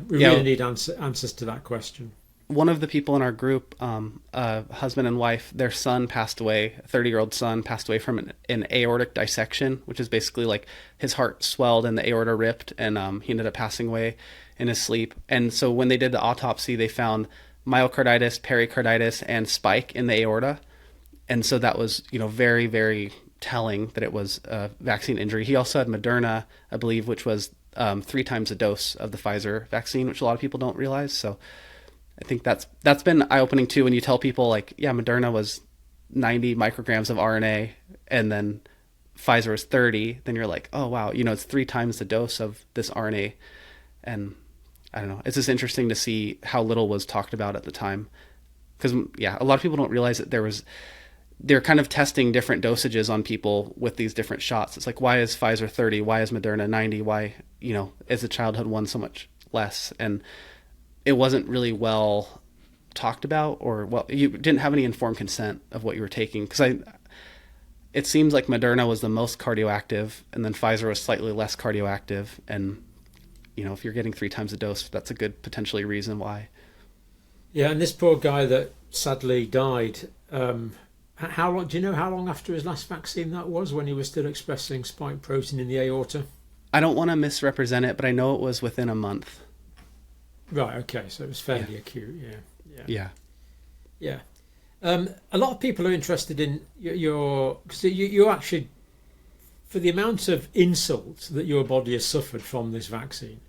Speaker 1: really need answers to that question.
Speaker 2: One of the people in our group, husband and wife, their son passed away, a 30-year-old son passed away from an aortic dissection, which is basically like his heart swelled and the aorta ripped, and he ended up passing away in his sleep. And so when they did the autopsy, they found myocarditis, pericarditis, and spike in the aorta. And so that was, very, very telling that it was a vaccine injury. He also had Moderna, I believe, which was 3 times the dose of the Pfizer vaccine, which a lot of people don't realize. So I think that's been eye-opening too, when you tell people like, yeah, Moderna was 90 micrograms of RNA and then Pfizer was 30, then you're like, oh wow, it's 3 times the dose of this RNA. And I don't know, it's just interesting to see how little was talked about at the time. Because a lot of people don't realize that they're kind of testing different dosages on people with these different shots. It's like, why is Pfizer 30? Why is Moderna 90? Why, is the childhood one so much less? And it wasn't really well talked about, or you didn't have any informed consent of what you were taking. Because it seems like Moderna was the most cardioactive, and then Pfizer was slightly less cardioactive. And, if you're getting 3 times the dose, that's a good potentially reason why.
Speaker 1: Yeah, and this poor guy that sadly died, how long? Do you know how long after his last vaccine that was, when he was still expressing spike protein in the aorta?
Speaker 2: I don't want to misrepresent it, but I know it was within a month.
Speaker 1: Right. Okay. So it was fairly acute. Yeah. A lot of people are interested in because you actually, for the amount of insult that your body has suffered from this vaccine.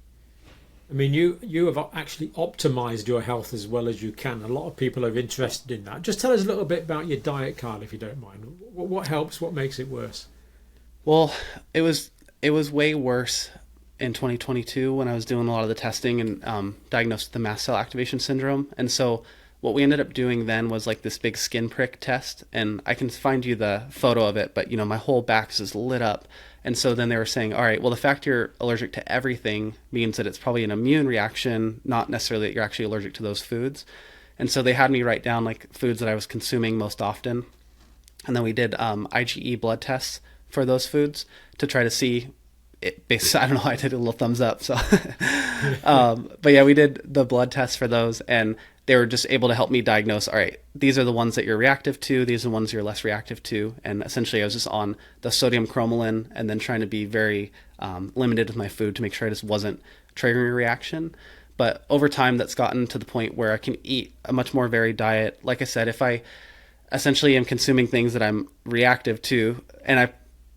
Speaker 1: I mean, you have actually optimized your health as well as you can. A lot of people are interested in that. Just tell us a little bit about your diet, Carl, if you don't mind. What helps? What makes it worse?
Speaker 2: Well, it was way worse in 2022 when I was doing a lot of the testing and diagnosed with the mast cell activation syndrome. And so what we ended up doing then was like this big skin prick test. And I can find you the photo of it, but my whole back is lit up. And so then they were saying, all right, well, the fact you're allergic to everything means that it's probably an immune reaction, not necessarily that you're actually allergic to those foods. And so they had me write down like foods that I was consuming most often. And then we did IgE blood tests for those foods to try to see it. I don't know, I did a little thumbs up. So, but yeah, we did the blood tests for those, and they were just able to help me diagnose, all right, these are the ones that you're reactive to, these are the ones you're less reactive to. And essentially I was just on the sodium cromolyn and then trying to be very limited with my food to make sure I just wasn't triggering a reaction. But over time, that's gotten to the point where I can eat a much more varied diet. Like I said, if I essentially am consuming things that I'm reactive to, and I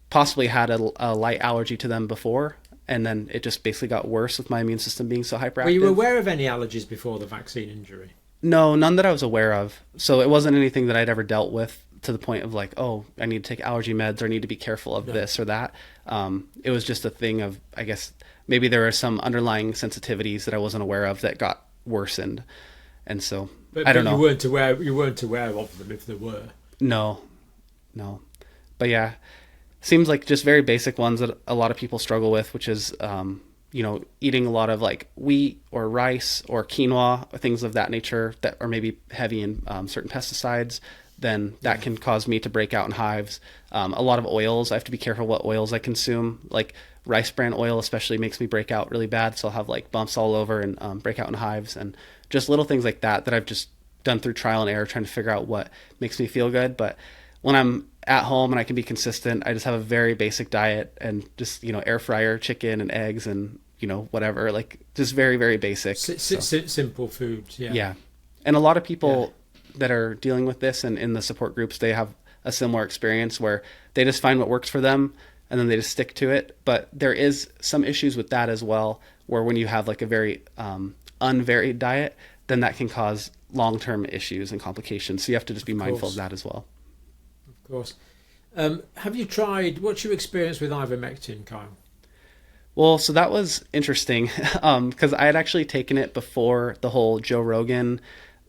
Speaker 2: possibly had a light allergy to them before, and then it just basically got worse with my immune system being so hyperactive.
Speaker 1: Were you aware of any allergies before the vaccine injury?
Speaker 2: No, none that I was aware of. So it wasn't anything that I'd ever dealt with to the point of like, oh, I need to take allergy meds or I need to be careful of this or that. It was just a thing of, I guess, maybe there are some underlying sensitivities that I wasn't aware of that got worsened. And so, I don't know.
Speaker 1: You weren't aware of them if there were?
Speaker 2: No. But yeah, seems like just very basic ones that a lot of people struggle with, which is, eating a lot of like wheat or rice or quinoa or things of that nature that are maybe heavy in certain pesticides, then that can cause me to break out in hives. A lot of oils, I have to be careful what oils I consume. Like rice bran oil especially makes me break out really bad. So I'll have like bumps all over and break out in hives, and just little things like that I've just done through trial and error trying to figure out what makes me feel good. But when I'm at home and I can be consistent, I just have a very basic diet and just, air fryer chicken and eggs and, whatever, like just very, very basic.
Speaker 1: Simple foods. Yeah.
Speaker 2: Yeah. And a lot of people that are dealing with this and in the support groups, they have a similar experience where they just find what works for them and then they just stick to it. But there is some issues with that as well, where when you have like a very unvaried diet, then that can cause long-term issues and complications. So you have to just be mindful of that as well.
Speaker 1: Of course. Have you tried, what's your experience with ivermectin, Kyle?
Speaker 2: Well, so that was interesting because I had actually taken it before the whole Joe Rogan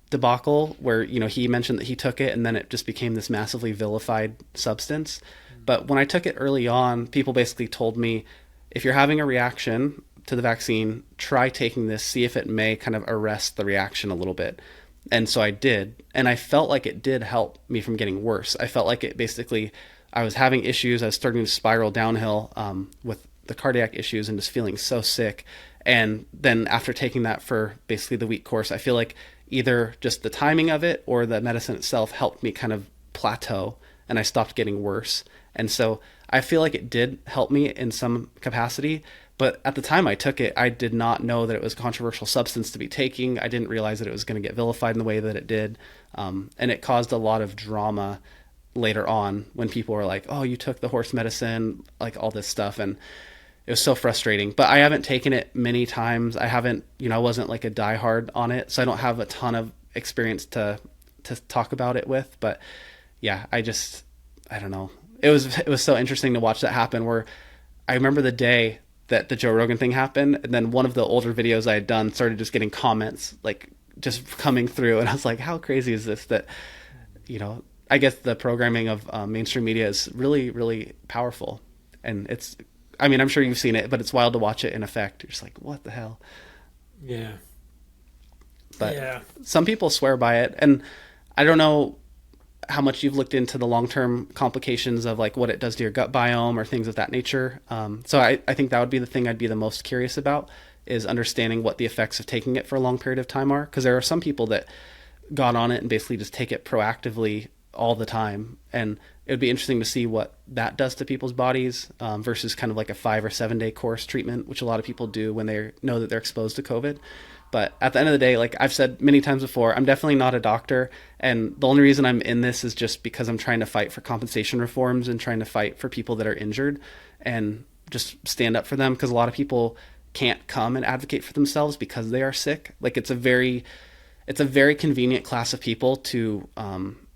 Speaker 2: debacle where, he mentioned that he took it and then it just became this massively vilified substance. But when I took it early on, people basically told me, if you're having a reaction to the vaccine, try taking this, see if it may kind of arrest the reaction a little bit. And so I did. And I felt like it did help me from getting worse. I felt like it basically, I was having issues. I was starting to spiral downhill with the cardiac issues and just feeling so sick. And then after taking that for basically the week course, I feel like either just the timing of it or the medicine itself helped me kind of plateau and I stopped getting worse. And so I feel like it did help me in some capacity. But at the time I took it, I did not know that it was a controversial substance to be taking. I didn't realize that it was going to get vilified in the way that it did. And it caused a lot of drama later on when people were like, oh, you took the horse medicine, like all this stuff. And it was so frustrating. But I haven't taken it many times. I haven't, I wasn't like a diehard on it. So I don't have a ton of experience to talk about it with. But yeah, I don't know. It was so interesting to watch that happen, where I remember the day that the Joe Rogan thing happened, and then one of the older videos I had done started just getting comments like just coming through, and I was like, how crazy is this that I guess the programming of mainstream media is really, really powerful. And I'm sure you've seen it, but it's wild to watch it in effect. You're just like, what the hell?
Speaker 1: Yeah.
Speaker 2: But some people swear by it, and I don't know how much you've looked into the long-term complications of like what it does to your gut biome or things of that nature. So I think that would be the thing I'd be the most curious about, is understanding what the effects of taking it for a long period of time are. Because there are some people that got on it and basically just take it proactively all the time. And it would be interesting to see what that does to people's bodies versus kind of like a 5 or 7 day course treatment, which a lot of people do when they know that they're exposed to COVID. But at the end of the day, like I've said many times before, I'm definitely not a doctor. And the only reason I'm in this is just because I'm trying to fight for compensation reforms and trying to fight for people that are injured and just stand up for them. Because a lot of people can't come and advocate for themselves because they are sick. Like it's a very convenient class of people to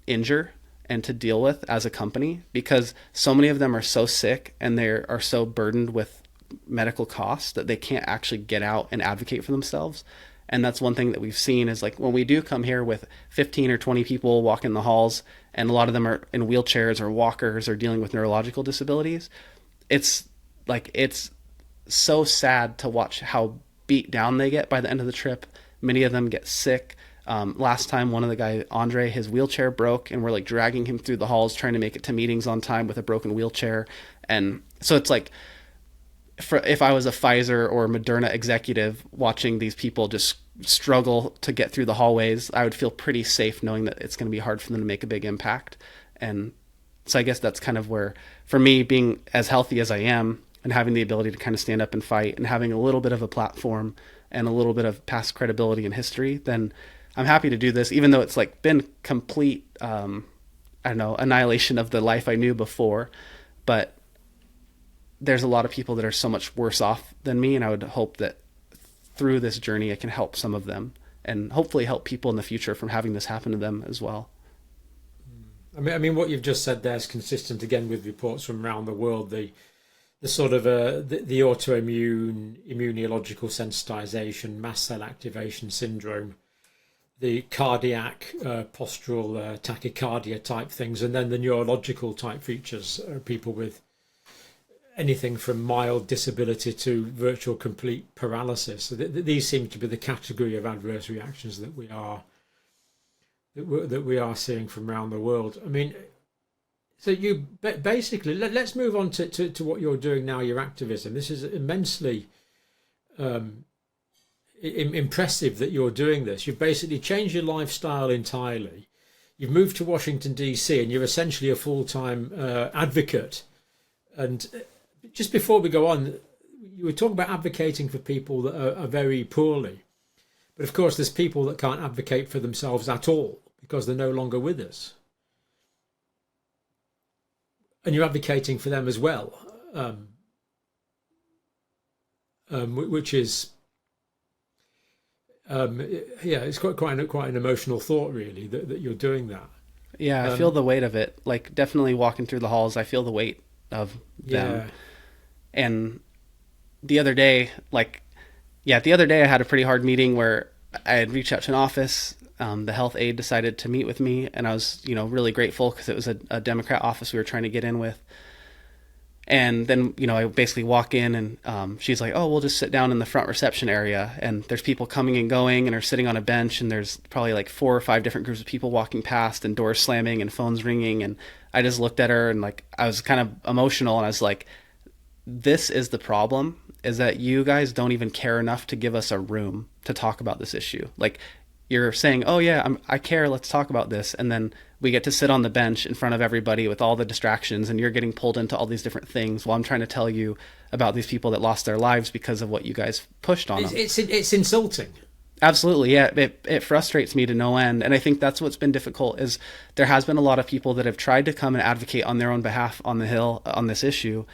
Speaker 2: injure and to deal with as a company, because so many of them are so sick and they are so burdened with medical costs that they can't actually get out and advocate for themselves. And that's one thing that we've seen is like when we do come here with 15 or 20 people walking the halls, and a lot of them are in wheelchairs or walkers or dealing with neurological disabilities, it's so sad to watch how beat down they get by the end of the trip. Many of them get sick. Last time, one of the guy, Andre, his wheelchair broke, and we're like dragging him through the halls trying to make it to meetings on time with a broken wheelchair. And so it's like, if I was a Pfizer or Moderna executive watching these people just struggle to get through the hallways, I would feel pretty safe knowing that it's going to be hard for them to make a big impact. And so I guess that's kind of where, for me, being as healthy as I am and having the ability to kind of stand up and fight and having a little bit of a platform and a little bit of past credibility and history, then I'm happy to do this, even though it's like been complete, annihilation of the life I knew before. But there's a lot of people that are so much worse off than me. And I would hope that through this journey, I can help some of them and hopefully help people in the future from having this happen to them as well.
Speaker 1: I mean, what you've just said there is consistent again with reports from around the world. The sort of the autoimmune, immunological sensitization, mast cell activation syndrome, the cardiac, postural tachycardia type things, and then the neurological type features, people with anything from mild disability to virtual complete paralysis. So these seem to be the category of adverse reactions that we are seeing from around the world. I mean, so you basically, let's move on to what you're doing now, your activism. This is immensely impressive that you're doing this. You've basically changed your lifestyle entirely. You've moved to Washington, D.C., and you're essentially a full-time advocate. And just before we go on, you were talking about advocating for people that are very poorly. But of course, there's people that can't advocate for themselves at all because they're no longer with us. And you're advocating for them as well, which is, it's quite an emotional thought, really, that you're doing that.
Speaker 2: Yeah, I feel the weight of it. Like, definitely walking through the halls, I feel the weight of them.
Speaker 1: Yeah.
Speaker 2: And the other day I had a pretty hard meeting where I had reached out to an office. The health aide decided to meet with me, and I was, really grateful because it was a Democrat office we were trying to get in with. And then, I basically walk in and she's like, oh, we'll just sit down in the front reception area. And there's people coming and going and are sitting on a bench. And there's probably like 4 or 5 different groups of people walking past and doors slamming and phones ringing. And I just looked at her and I was kind of emotional. And I was like, this is the problem, is that you guys don't even care enough to give us a room to talk about this issue. Like, you're saying, oh yeah, I care, let's talk about this. And then we get to sit on the bench in front of everybody with all the distractions, and you're getting pulled into all these different things while I'm trying to tell you about these people that lost their lives because of what you guys pushed on them.
Speaker 1: It's insulting.
Speaker 2: Absolutely, yeah. It frustrates me to no end. And I think that's what's been difficult, is there has been a lot of people that have tried to come and advocate on their own behalf on the Hill on this issue.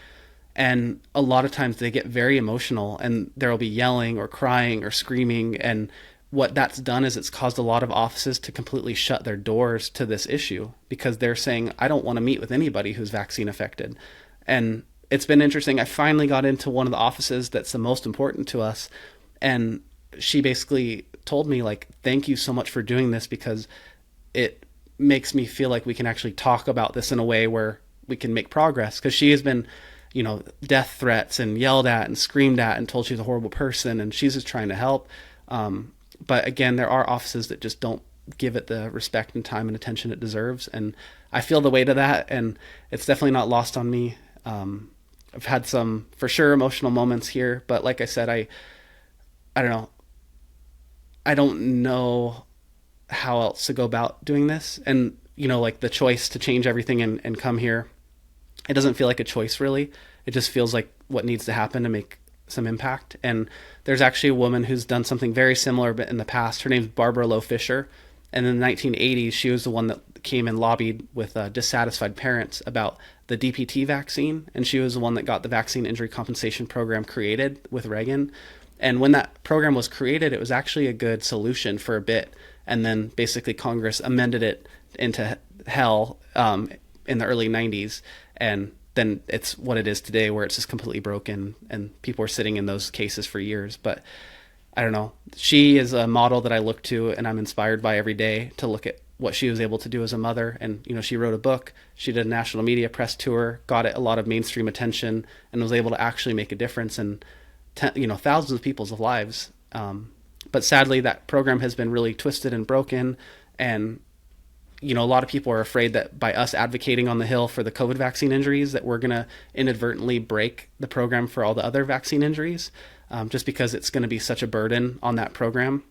Speaker 2: And a lot of times they get very emotional and there'll be yelling or crying or screaming. And what that's done is it's caused a lot of offices to completely shut their doors to this issue because they're saying, I don't want to meet with anybody who's vaccine affected. And it's been interesting. I finally got into one of the offices that's the most important to us. And she basically told me, like, thank you so much for doing this because it makes me feel like we can actually talk about this in a way where we can make progress. Because she has been, death threats and yelled at and screamed at and told she's a horrible person, and she's just trying to help. But again, there are offices that just don't give it the respect and time and attention it deserves. And I feel the weight of that, and it's definitely not lost on me. I've had some, for sure, emotional moments here, but like I said, I don't know. I don't know how else to go about doing this. And, like the choice to change everything and come here, it doesn't feel like a choice, really. It just feels like what needs to happen to make some impact. And there's actually a woman who's done something very similar but in the past. Her name's Barbara Lowe Fisher. And in the 1980s, she was the one that came and lobbied with dissatisfied parents about the DPT vaccine. And she was the one that got the Vaccine Injury Compensation Program created with Reagan. And when that program was created, it was actually a good solution for a bit. And then basically Congress amended it into hell in the early 90s. And then it's what it is today, where it's just completely broken and people are sitting in those cases for years. But I don't know. She is a model that I look to and I'm inspired by every day to look at what she was able to do as a mother. And, she wrote a book, she did a national media press tour, got it a lot of mainstream attention, and was able to actually make a difference in, thousands of people's lives. But sadly, that program has been really twisted and broken. And, a lot of people are afraid that by us advocating on the Hill for the COVID vaccine injuries, that we're going to inadvertently break the program for all the other vaccine injuries, just because it's going to be such a burden on that program.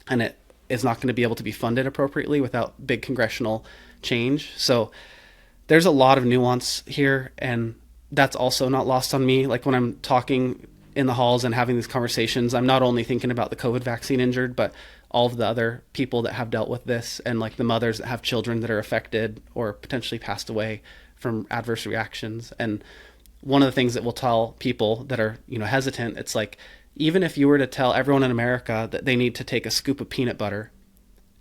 Speaker 2: and it is not going to be able to be funded appropriately without big congressional change. So there's a lot of nuance here, and that's also not lost on me. Like when I'm talking in the halls and having these conversations, I'm not only thinking about the COVID vaccine injured, but all of the other people that have dealt with this, and like the mothers that have children that are affected or potentially passed away from adverse reactions. And one of the things that we'll tell people that are, hesitant, it's like, even if you were to tell everyone in America that they need to take a scoop of peanut butter,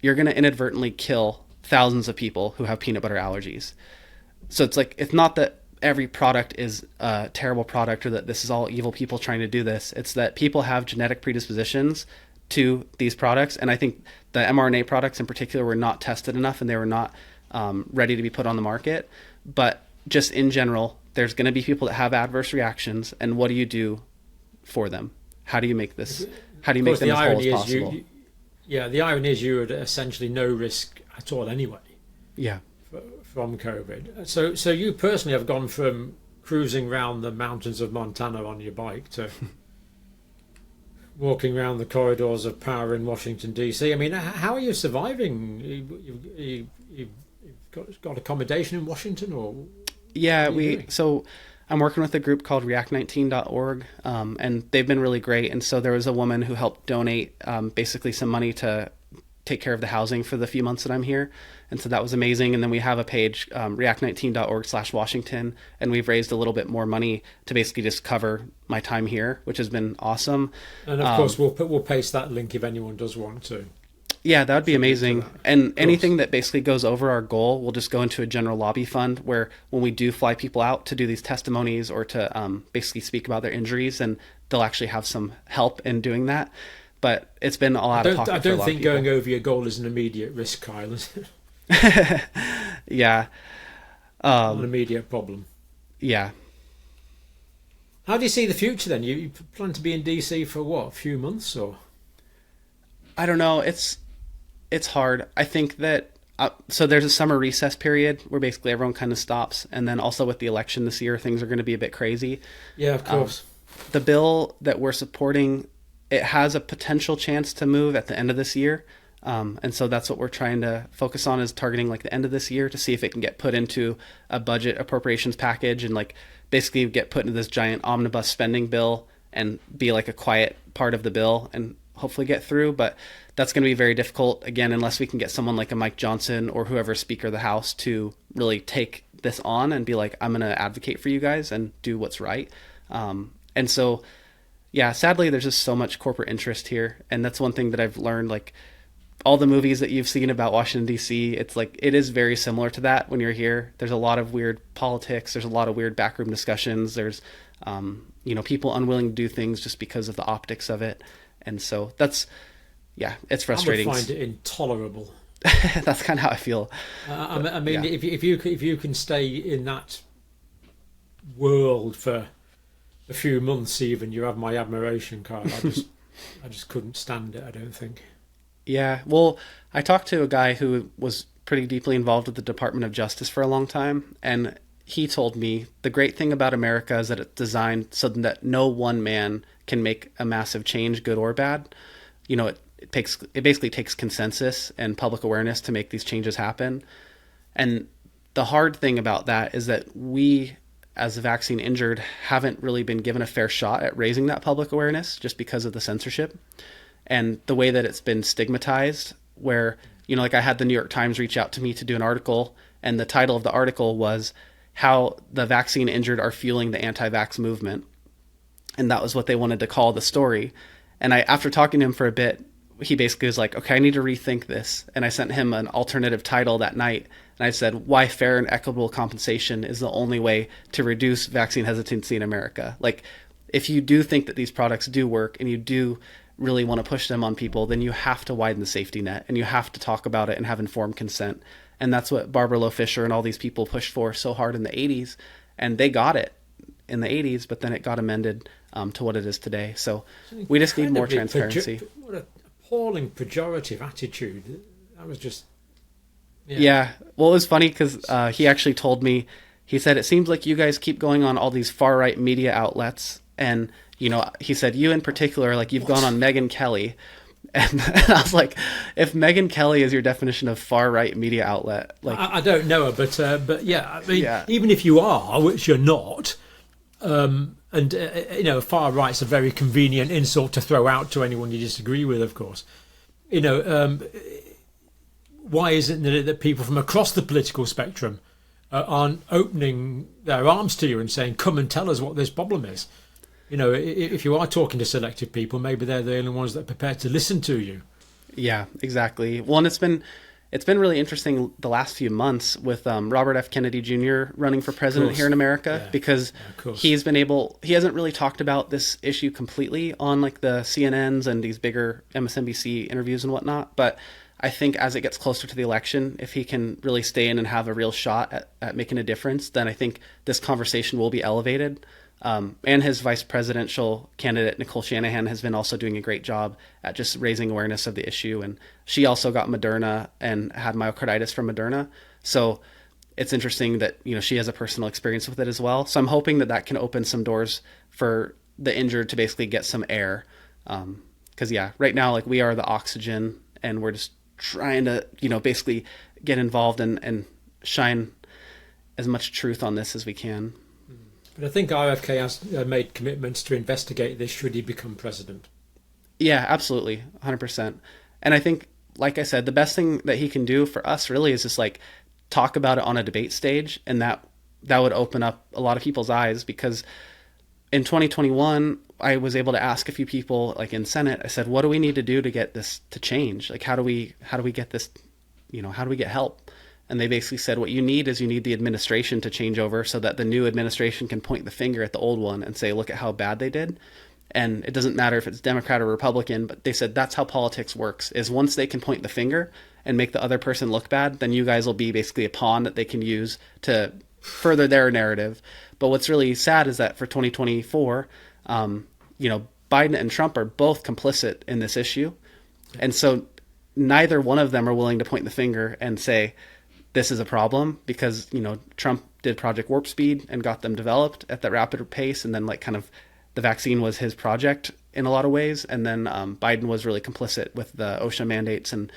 Speaker 2: you're going to inadvertently kill thousands of people who have peanut butter allergies. So it's like, it's not that every product is a terrible product or that this is all evil people trying to do this. It's that people have genetic predispositions to these products. And I think the mRNA products in particular were not tested enough, and they were not ready to be put on the market. But just in general, there's going to be people that have adverse reactions. And what do you do for them? How do you make them as whole as possible?
Speaker 1: The irony is you're at essentially no risk at all anyway.
Speaker 2: Yeah.
Speaker 1: From COVID. So you personally have gone from cruising around the mountains of Montana on your bike to walking around the corridors of power in Washington, D.C. I mean, how are you surviving? You've got accommodation in Washington, or?
Speaker 2: Yeah, so I'm working with a group called react19.org, and they've been really great. And so there was a woman who helped donate basically some money to take care of the housing for the few months that I'm here. And so that was amazing. And then we have a page, react19.org/Washington, and we've raised a little bit more money to basically just cover my time here, which has been awesome.
Speaker 1: And of course, we'll paste that link if anyone does want to.
Speaker 2: Yeah, that would be amazing. And anything that basically goes over our goal will just go into a general lobby fund, where when we do fly people out to do these testimonies or to basically speak about their injuries, and they'll actually have some help in doing that. But it's been all out of pocket.
Speaker 1: I don't think going over your goal is an immediate risk, Kyle, is it?
Speaker 2: Yeah.
Speaker 1: An immediate problem.
Speaker 2: Yeah.
Speaker 1: How do you see the future then? You plan to be in DC for what, a few months, or?
Speaker 2: I don't know. It's hard. I think that so there's a summer recess period where basically everyone kind of stops, and then also with the election this year, things are going to be a bit crazy.
Speaker 1: Yeah, of course.
Speaker 2: The bill that we're supporting, it has a potential chance to move at the end of this year. And so that's what we're trying to focus on, is targeting like the end of this year to see if it can get put into a budget appropriations package and like basically get put into this giant omnibus spending bill and be like a quiet part of the bill and hopefully get through. But that's going to be very difficult, again, unless we can get someone like a Mike Johnson or whoever Speaker of the House to really take this on and be like, I'm going to advocate for you guys and do what's right. And so, yeah, sadly, there's just so much corporate interest here. And that's one thing that I've learned, like all the movies that you've seen about Washington, D.C., it's like, it is very similar to that when you're here. There's a lot of weird politics. There's a lot of weird backroom discussions. There's, people unwilling to do things just because of the optics of it. And so that's, yeah, it's frustrating.
Speaker 1: I would find it intolerable.
Speaker 2: That's kind of how I feel.
Speaker 1: I mean, if you can stay in that world for a few months, even, you have my admiration, Kyle. I just couldn't stand it, I don't think.
Speaker 2: Yeah, well, I talked to a guy who was pretty deeply involved with the Department of Justice for a long time, and he told me the great thing about America is that it's designed so that no one man can make a massive change, good or bad. You know, it basically takes consensus and public awareness to make these changes happen. And the hard thing about that is that we, as the vaccine injured, haven't really been given a fair shot at raising that public awareness just because of the censorship and the way that it's been stigmatized, where, like I had the New York Times reach out to me to do an article, and the title of the article was How the Vaccine Injured Are Fueling the Anti-Vax Movement. And that was what they wanted to call the story. And after talking to him for a bit, he basically was like, okay, I need to rethink this. And I sent him an alternative title that night. And I said, why fair and equitable compensation is the only way to reduce vaccine hesitancy in America. Like, if you do think that these products do work and you do really want to push them on people, then you have to widen the safety net and you have to talk about it and have informed consent. And that's what Barbara Loe Fisher and all these people pushed for so hard in the 80s. And they got it in the 80s, but then it got amended to what it is today. So we just need more transparency.
Speaker 1: What an appalling pejorative attitude. That was just...
Speaker 2: Yeah. Well, it was funny because he actually told me, he said, it seems like you guys keep going on all these far-right media outlets. And, he said, you in particular, like you've gone on Megyn Kelly. And I was like, if Megyn Kelly is your definition of far right media outlet, like
Speaker 1: I don't know her, but yeah, I mean,
Speaker 2: Yeah.
Speaker 1: even if you are, which you're not, far right's a very convenient insult to throw out to anyone you disagree with, of course. Why isn't it that people from across the political spectrum aren't opening their arms to you and saying, come and tell us what this problem is? If you are talking to selective people, maybe they're the only ones that are prepared to listen to you.
Speaker 2: Yeah, exactly. Well, and it's been really interesting the last few months with Robert F. Kennedy Jr. running for president here in America, because he hasn't really talked about this issue completely on like the CNNs and these bigger MSNBC interviews and whatnot. But I think as it gets closer to the election, if he can really stay in and have a real shot at making a difference, then I think this conversation will be elevated. And his vice presidential candidate, Nicole Shanahan, has been also doing a great job at just raising awareness of the issue. And she also got Moderna and had myocarditis from Moderna. So it's interesting that, she has a personal experience with it as well. So I'm hoping that can open some doors for the injured to basically get some air. Because, right now, like, we are the oxygen, and we're just trying to, basically get involved and shine as much truth on this as we can.
Speaker 1: But I think RFK has made commitments to investigate this should he become president.
Speaker 2: Yeah, absolutely. 100%. And I think, like I said, the best thing that he can do for us really is just like talk about it on a debate stage. And that would open up a lot of people's eyes, because in 2021, I was able to ask a few people like in Senate, I said, what do we need to do to get this to change? Like, how do we get this, how do we get help? And they basically said, what you need the administration to change over so that the new administration can point the finger at the old one and say, look at how bad they did. And it doesn't matter if it's Democrat or Republican, but they said that's how politics works, is once they can point the finger and make the other person look bad, then you guys will be basically a pawn that they can use to further their narrative. But what's really sad is that for 2024, Biden and Trump are both complicit in this issue. And so neither one of them are willing to point the finger and say, this is a problem, because, Trump did Project Warp Speed and got them developed at that rapid pace. And then like kind of the vaccine was his project in a lot of ways. And then Biden was really complicit with the OSHA mandates and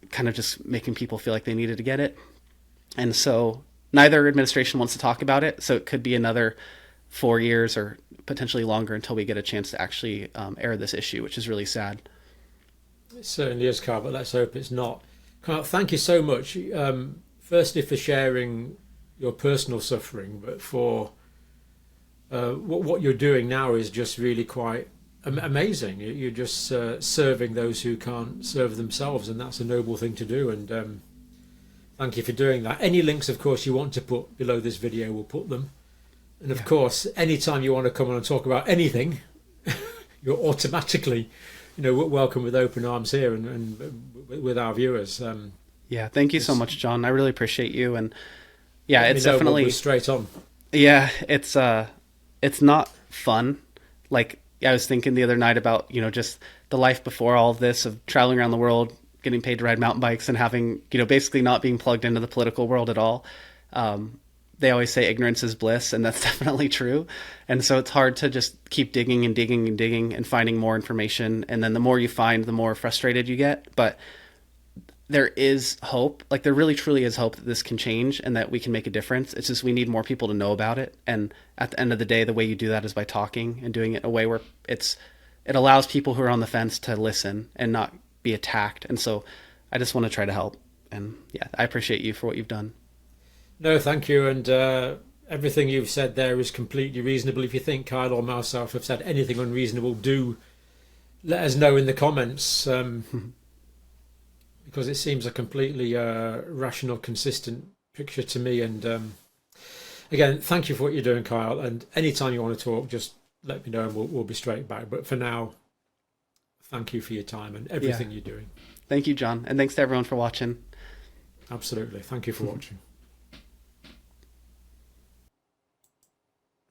Speaker 2: kind of just making people feel like they needed to get it. And so neither administration wants to talk about it. So it could be another 4 years or potentially longer until we get a chance to actually air this issue, which is really sad.
Speaker 1: It certainly is, Carl, but let's hope it's not. Carl, thank you so much. Firstly, for sharing your personal suffering, but for what you're doing now is just really quite amazing. You're just serving those who can't serve themselves, and that's a noble thing to do. And thank you for doing that. Any links, of course, you want to put below this video, we'll put them. And of course, anytime you want to come on and talk about anything, you're automatically welcome with open arms here and with our viewers.
Speaker 2: Thank you so much, John. I really appreciate you. And it's definitely
Speaker 1: straight on.
Speaker 2: Yeah, it's not fun. Like, I was thinking the other night about, just the life before all of this, of traveling around the world, getting paid to ride mountain bikes, and having, basically not being plugged into the political world at all. They always say ignorance is bliss, and that's definitely true. And so it's hard to just keep digging and digging and digging and finding more information. And then the more you find, the more frustrated you get. But there is hope. Like, there really truly is hope that this can change and that we can make a difference. It's just we need more people to know about it. And at the end of the day, the way you do that is by talking and doing it in a way where it allows people who are on the fence to listen and not be attacked. And so I just want to try to help. And I appreciate you for what you've done.
Speaker 1: No, thank you. And everything you've said there is completely reasonable. If you think Kyle or myself have said anything unreasonable, do let us know in the comments, because it seems a completely rational, consistent picture to me. And again, thank you for what you're doing, Kyle. And anytime you want to talk, just let me know and we'll be straight back. But for now, thank you for your time and everything you're doing.
Speaker 2: Thank you, John. And thanks to everyone for watching.
Speaker 1: Absolutely. Thank you for watching.